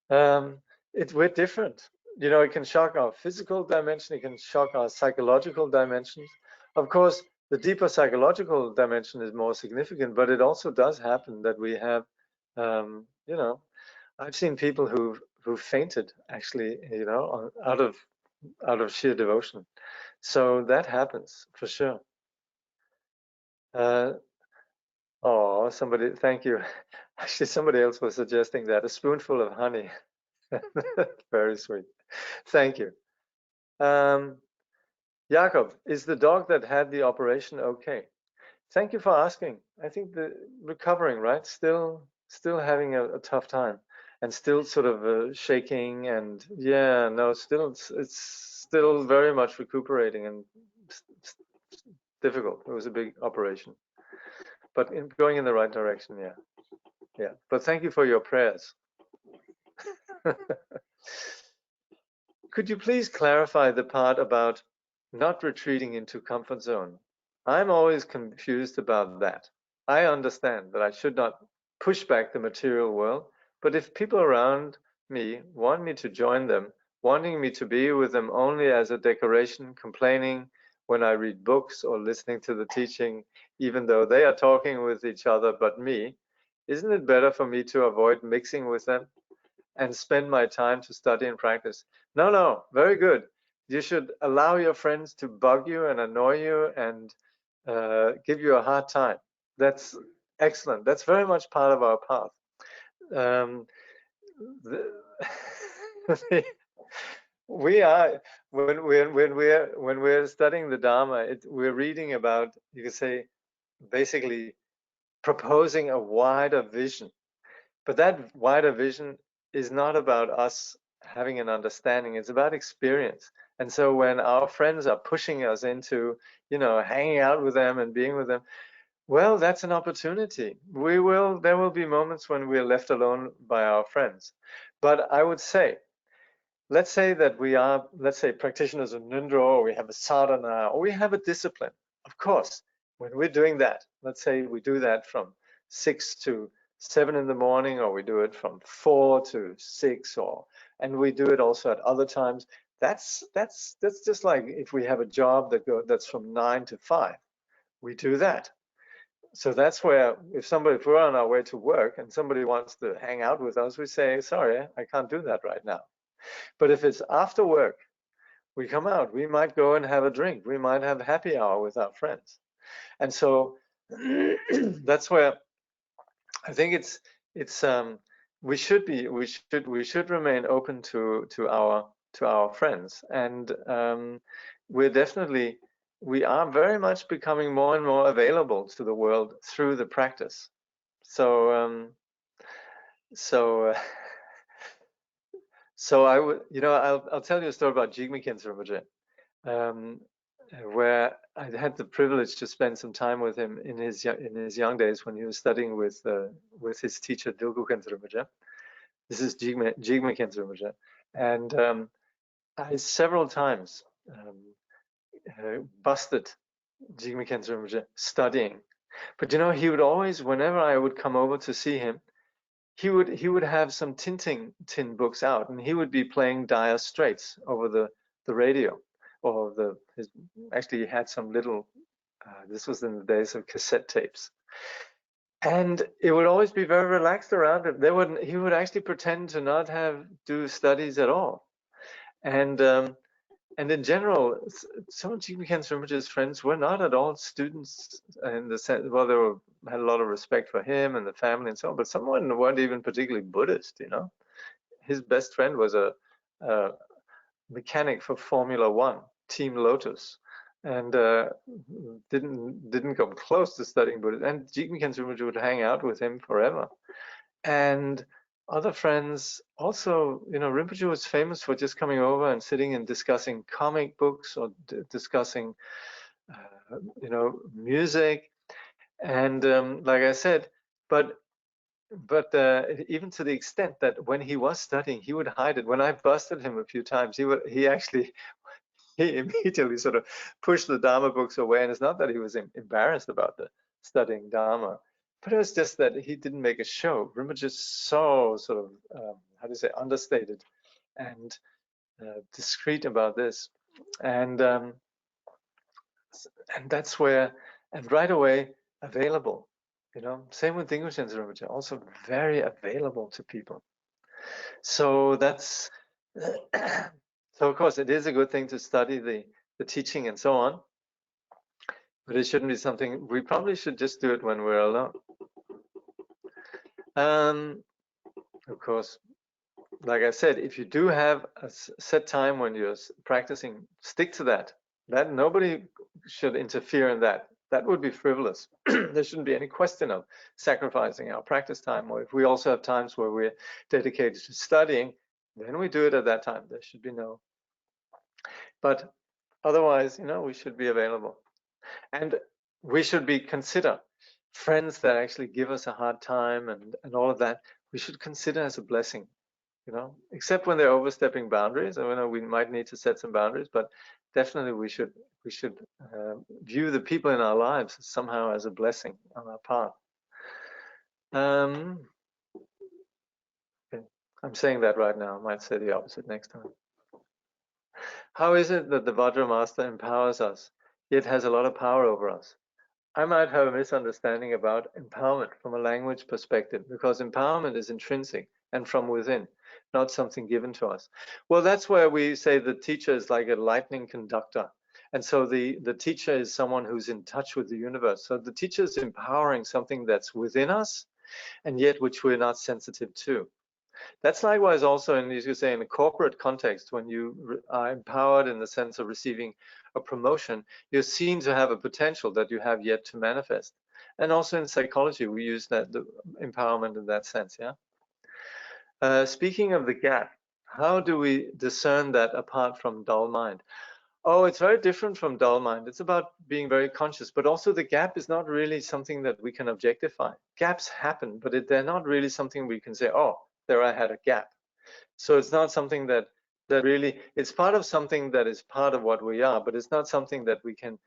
We're different. You know, it can shock our physical dimension. It can shock our psychological dimensions. Of course, the deeper psychological dimension is more significant, but it also does happen that we have, you know, I've seen people who fainted actually, you know, out of sheer devotion. So that happens for sure. Oh, somebody, thank you. Actually, somebody else was suggesting that a spoonful of honey. Very sweet. Thank you. Jakob, is the dog that had the operation okay? Thank you for asking. I think the recovering, right? Still having a tough time, and still sort of shaking, and yeah, no, it's still very much recuperating and difficult. It was a big operation, but going in the right direction, yeah, yeah. But thank you for your prayers. Could you please clarify the part about not retreating into comfort zone? I'm always confused about that. I understand that I should not push back the material world, but if people around me want me to join them, wanting me to be with them only as a decoration, complaining when I read books or listening to the teaching, even though they are talking with each other but me, isn't it better for me to avoid mixing with them and spend my time to study and practice? No, very good. You should allow your friends to bug you and annoy you and give you a hard time. That's excellent. That's very much part of our path. We are when we're studying the Dharma, we're reading about, you could say, basically proposing a wider vision. But that wider vision is not about us having an understanding. It's about experience. And so when our friends are pushing us into, you know, hanging out with them and being with them, well, that's an opportunity. There will be moments when we're left alone by our friends. But I would say, let's say that we are, let's say, practitioners of Nindra, or we have a sadhana, or we have a discipline. Of course, when we're doing that, let's say we do that from 6 to 7 in the morning, or we do it from 4 to 6, and we do it also at other times. That's just like if we have a job that's from 9 to 5, we do that. So that's where if we're on our way to work and somebody wants to hang out with us, we say, sorry, I can't do that right now. But if it's after work, we come out, we might go and have a drink, we might have happy hour with our friends. And so that's where I think we should remain open to our friends, and we are very much becoming more and more available to the world through the practice. So so I would, you know, I'll tell you a story about Jigme Khyentse Rinpoche, where I had the privilege to spend some time with him in his young days when he was studying with his teacher Dilgo Khyentse Rinpoche. This is Jigme Khyentse Rinpoche, and I several times busted Jigme Khyentse Rinpoche studying, but you know, he would always, whenever I would come over to see him, he would have some tin books out, and he would be playing Dire Straits over the radio, or actually he had some little. This was in the days of cassette tapes, and it would always be very relaxed around him. He would actually pretend to not do studies at all, and in general, some of Jigme Khyentse Rinpoche's friends were not at all students in the sense. Well, had a lot of respect for him and the family and so on, but some weren't even particularly Buddhist, you know. his best friend was a mechanic for Formula One, Team Lotus, and didn't come close to studying Buddhism. And Jigme Khyentse Rinpoche would hang out with him forever. And other friends also, Rinpoche was famous for just coming over and sitting and discussing comic books or discussing, music. And like I said, but even to the extent that when he was studying, he would hide it. When I busted him a few times, he immediately sort of pushed the Dharma books away. And it's not that he was embarrassed about the studying Dharma, but it was just that he didn't make a show. Rinpoche is so sort of, understated and discreet about this. And that's where, and right away, available. Same with Dinghu Khyentse Rinpoche, also very available to people. So that's, so of course it is a good thing to study the teaching and so on, but it shouldn't be something, we probably should just do it when we're alone. Of course, like I said, if you do have a set time when you're practicing, stick to that. That nobody should interfere in that. That would be frivolous. There shouldn't be any question of sacrificing our practice time. Or if we also have times where we're dedicated to studying, then we do it at that time. There should be no. But otherwise, we should be available. And we should consider friends that actually give us a hard time and all of that. We should consider as a blessing, except when they're overstepping boundaries. And we might need to set some boundaries, but definitely we should view the people in our lives somehow as a blessing on our path. Okay. I'm saying that right now. I might say the opposite next time. How is it that the Vajra Master empowers us, yet has a lot of power over us? I might have a misunderstanding about empowerment from a language perspective, because empowerment is intrinsic and from within, not something given to us. Well, that's where we say the teacher is like a lightning conductor. And so the teacher is someone who's in touch with the universe. So the teacher is empowering something that's within us, and yet which we're not sensitive to. That's likewise also, as you say, in a corporate context, when you are empowered in the sense of receiving a promotion, you're seen to have a potential that you have yet to manifest. And also in psychology, we use that the empowerment in that sense, yeah? Speaking of the gap, how do we discern that apart from dull mind? Oh, it's very different from dull mind. It's about being very conscious, but also the gap is not really something that we can objectify. Gaps happen, but they're not really something we can say, oh, there I had a gap. So it's not something that really, it's part of something that is part of what we are, but it's not something that we can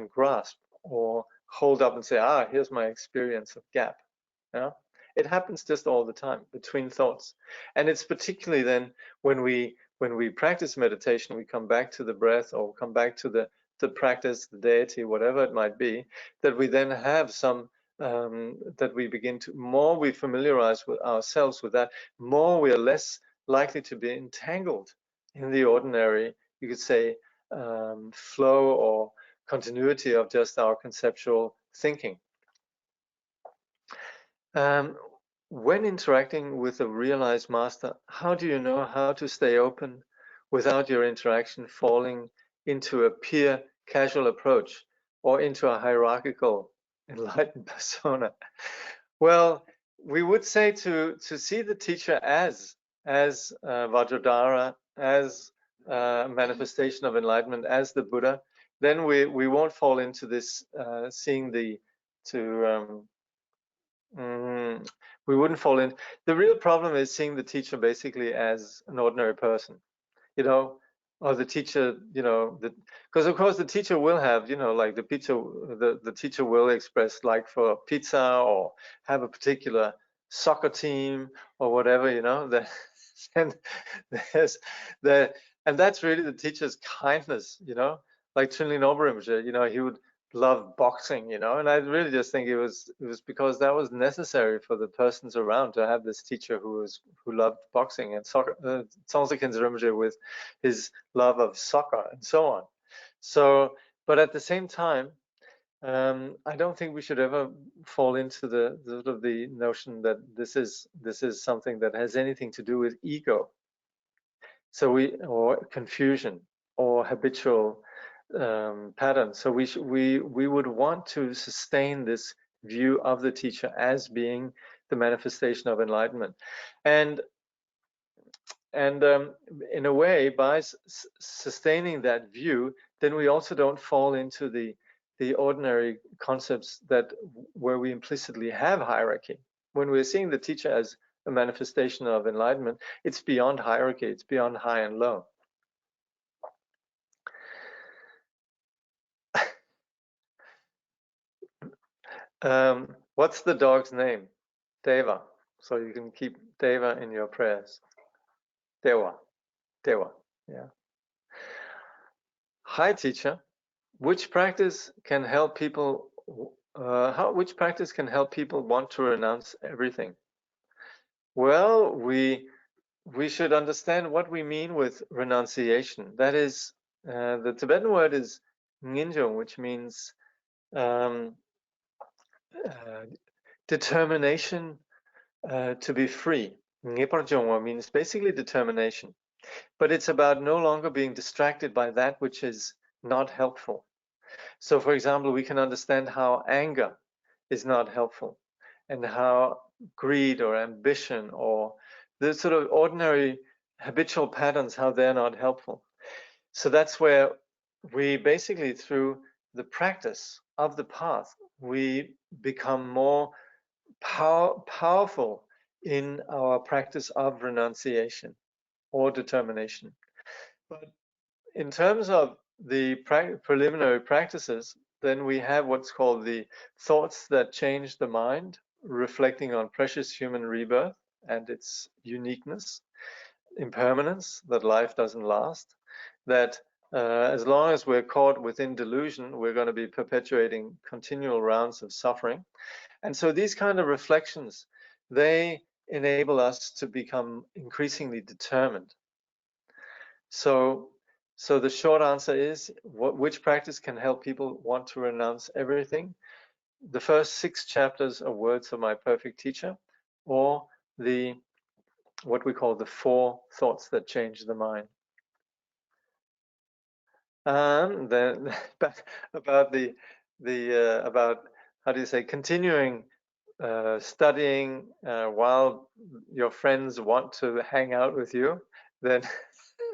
grasp or hold up and say, here's my experience of gap. Yeah? It happens just all the time between thoughts. And it's particularly then when we practice meditation, we come back to the breath or come back to the practice, the deity, whatever it might be, that we then have some that we begin to, more we familiarize with ourselves with that, more we are less likely to be entangled in the ordinary, you could say, flow or continuity of just our conceptual thinking. When interacting with a realized master, how do you know how to stay open without your interaction falling into a pure casual approach or into a hierarchical enlightened persona? Well, we would say to see the teacher as Vajradhara, as a manifestation of enlightenment, as the Buddha. Then we won't fall into this seeing we wouldn't fall in. The real problem is seeing the teacher basically as an ordinary person, or the teacher, because of course the teacher will have, like the teacher will express like for pizza or have a particular soccer team or whatever, and and that's really the teacher's kindness, like Chunli Nobu Rinpoche, he would love boxing, and I really just think it was because that was necessary for the persons around to have this teacher who loved boxing, and soccer. Tsongsa Khyentse Rinpoche with his love of soccer and so on. So, but at the same time, I don't think we should ever fall into the sort of the notion that this is something that has anything to do with ego. So or confusion or habitual patterns. So we would want to sustain this view of the teacher as being the manifestation of enlightenment, and in a way, by sustaining that view, then we also don't fall into the ordinary concepts that where we implicitly have hierarchy. When we're seeing the teacher as a manifestation of enlightenment, it's beyond hierarchy, it's beyond high and low. What's the dog's name? Deva. So you can keep Deva in your prayers. Dewa. Dewa. Yeah. Hi, teacher. Which practice can help people? Which practice can help people want to renounce everything? Well, we should understand what we mean with renunciation. That is, the Tibetan word is nginjong, which means uh, determination to be free. Ngeparjongwa means basically determination, but it's about no longer being distracted by that which is not helpful. So, for example, we can understand how anger is not helpful, and how greed or ambition or the sort of ordinary habitual patterns, how they're not helpful. So that's where we basically, through the practice of the path, we become more powerful in our practice of renunciation or determination. But in terms of the preliminary practices, then we have what's called the thoughts that change the mind, reflecting on precious human rebirth and its uniqueness, impermanence, that life doesn't last, that as long as we're caught within delusion, we're going to be perpetuating continual rounds of suffering. And so these kind of reflections, they enable us to become increasingly determined. So the short answer is, which practice can help people want to renounce everything? The first 6 chapters are Words of My Perfect Teacher, or what we call the 4 thoughts that change the mind. Then about about, how do you say, continuing studying while your friends want to hang out with you, then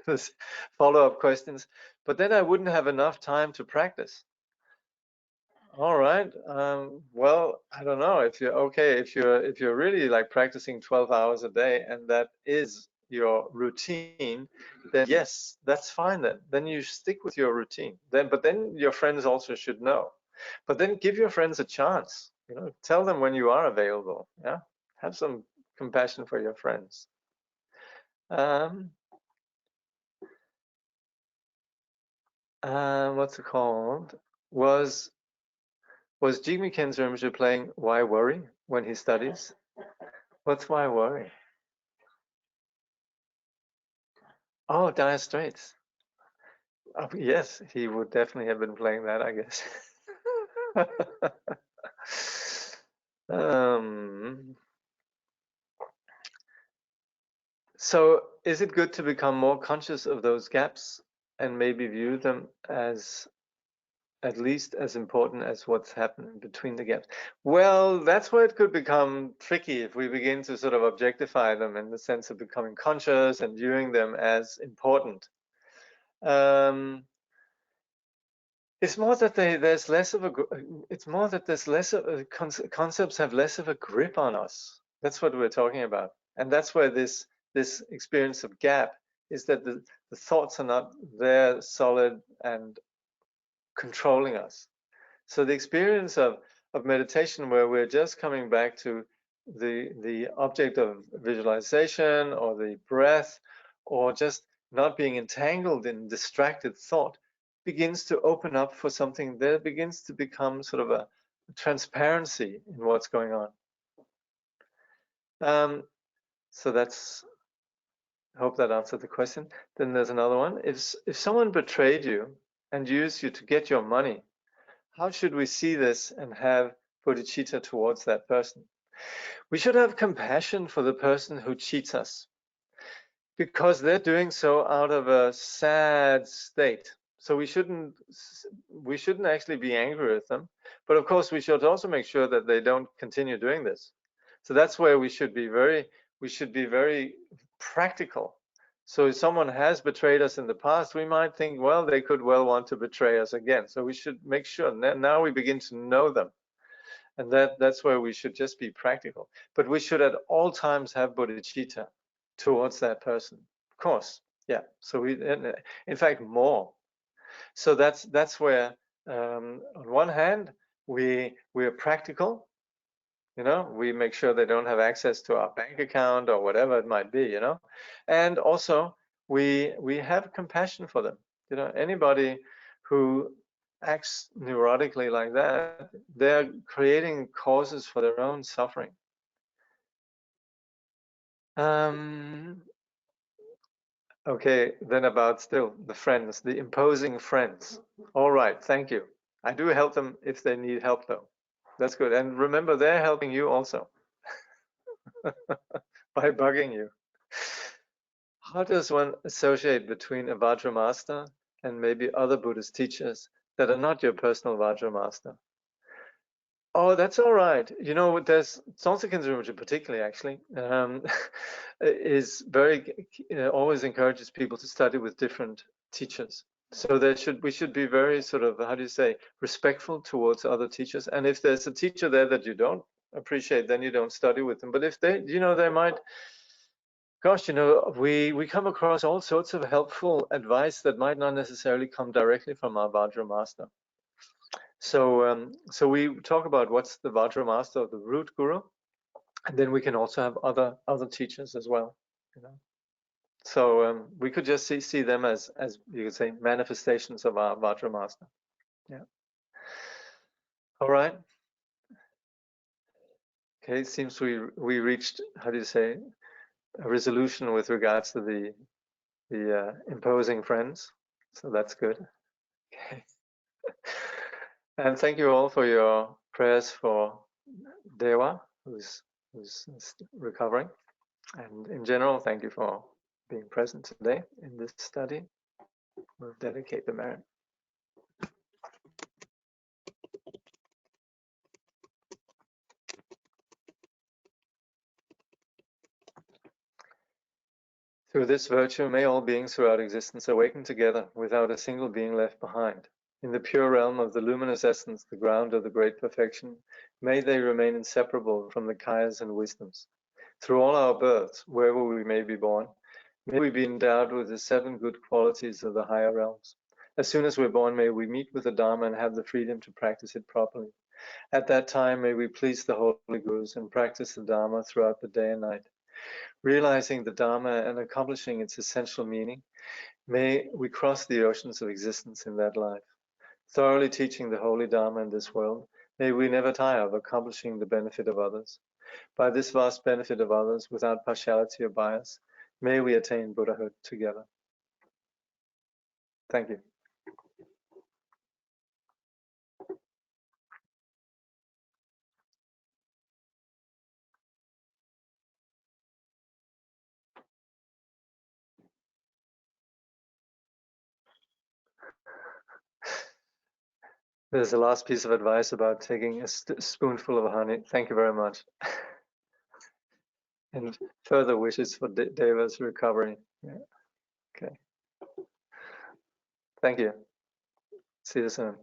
there's follow-up questions. But then I wouldn't have enough time to practice. All right. Well, I don't know if you're okay. If you're really like practicing 12 hours a day and that is your routine, then yes, that's fine. Then you stick with your routine. But then your friends also should know. But then give your friends a chance. Tell them when you are available. Yeah, have some compassion for your friends. What's it called? Was Jigme Khen's Rinpoche playing Why Worry when he studies? What's Why Worry? Oh, Dire Straits. Oh, yes, he would definitely have been playing that, I guess. So is it good to become more conscious of those gaps and maybe view them as at least as important as what's happening between the gaps? Well, that's where it could become tricky if we begin to sort of objectify them in the sense of becoming conscious and viewing them as important. It's more that there's less of a. It's more that there's less of concepts have less of a grip on us. That's what we're talking about, and that's where this experience of gap is, that the thoughts are not there, solid and controlling us. So the experience of meditation, where we're just coming back to the object of visualization or the breath, or just not being entangled in distracted thought, begins to open up for something. There begins to become sort of a transparency in what's going on. So that's, I hope that answered the question. Then there's another one. If someone betrayed you and used you to get your money, how should we see this and have bodhicitta towards that person? We should have compassion for the person who cheats us, because they're doing so out of a sad state. So we shouldn't actually be angry with them, but of course we should also make sure that they don't continue doing this. So that's where we should be very practical. So if someone has betrayed us in the past, we might think, well, they could well want to betray us again. So we should make sure now we begin to know them, and that's where we should just be practical. But we should at all times have bodhicitta towards that person, of course. Yeah. So we, in fact, more. So that's where, on one hand, we're practical. We make sure they don't have access to our bank account or whatever it might be. And also we have compassion for them. Anybody who acts neurotically like that, they're creating causes for their own suffering. Okay, then about still the friends, the imposing friends. All right, thank you. I do help them if they need help, though. That's good. And remember, they're helping you also by bugging you. How does one associate between a Vajra master and maybe other Buddhist teachers that are not your personal Vajra master? Oh, that's all right. There's Tsongtsen Rinpoche particularly, actually, is very always encourages people to study with different teachers. So we should be very sort of, how do you say, respectful towards other teachers. And if there's a teacher there that you don't appreciate, then you don't study with them. But if they might, gosh, we come across all sorts of helpful advice that might not necessarily come directly from our Vajra master. So we talk about what's the Vajra master of the root guru, and then we can also have other teachers as well. So we could just see them as you could say manifestations of our Vajra master. Yeah. All right. Okay. It seems we reached, how do you say, a resolution with regards to the imposing friends. So that's good. Okay. And thank you all for your prayers for Dewa, who's recovering. And in general, thank you for being present today in this study. We'll dedicate the merit. Through this virtue, may all beings throughout existence awaken together without a single being left behind. In the pure realm of the luminous essence, the ground of the great perfection, may they remain inseparable from the kayas and wisdoms. Through all our births, wherever we may be born, may we be endowed with the 7 good qualities of the higher realms. As soon as we're born, may we meet with the Dharma and have the freedom to practice it properly. At that time, may we please the Holy Gurus and practice the Dharma throughout the day and night. Realizing the Dharma and accomplishing its essential meaning, may we cross the oceans of existence in that life. Thoroughly teaching the holy Dharma in this world, may we never tire of accomplishing the benefit of others. By this vast benefit of others, without partiality or bias, may we attain Buddhahood together. Thank you. There's a last piece of advice about taking a spoonful of honey. Thank you very much. And further wishes for Deva's recovery. Yeah. Okay. Thank you. See you soon.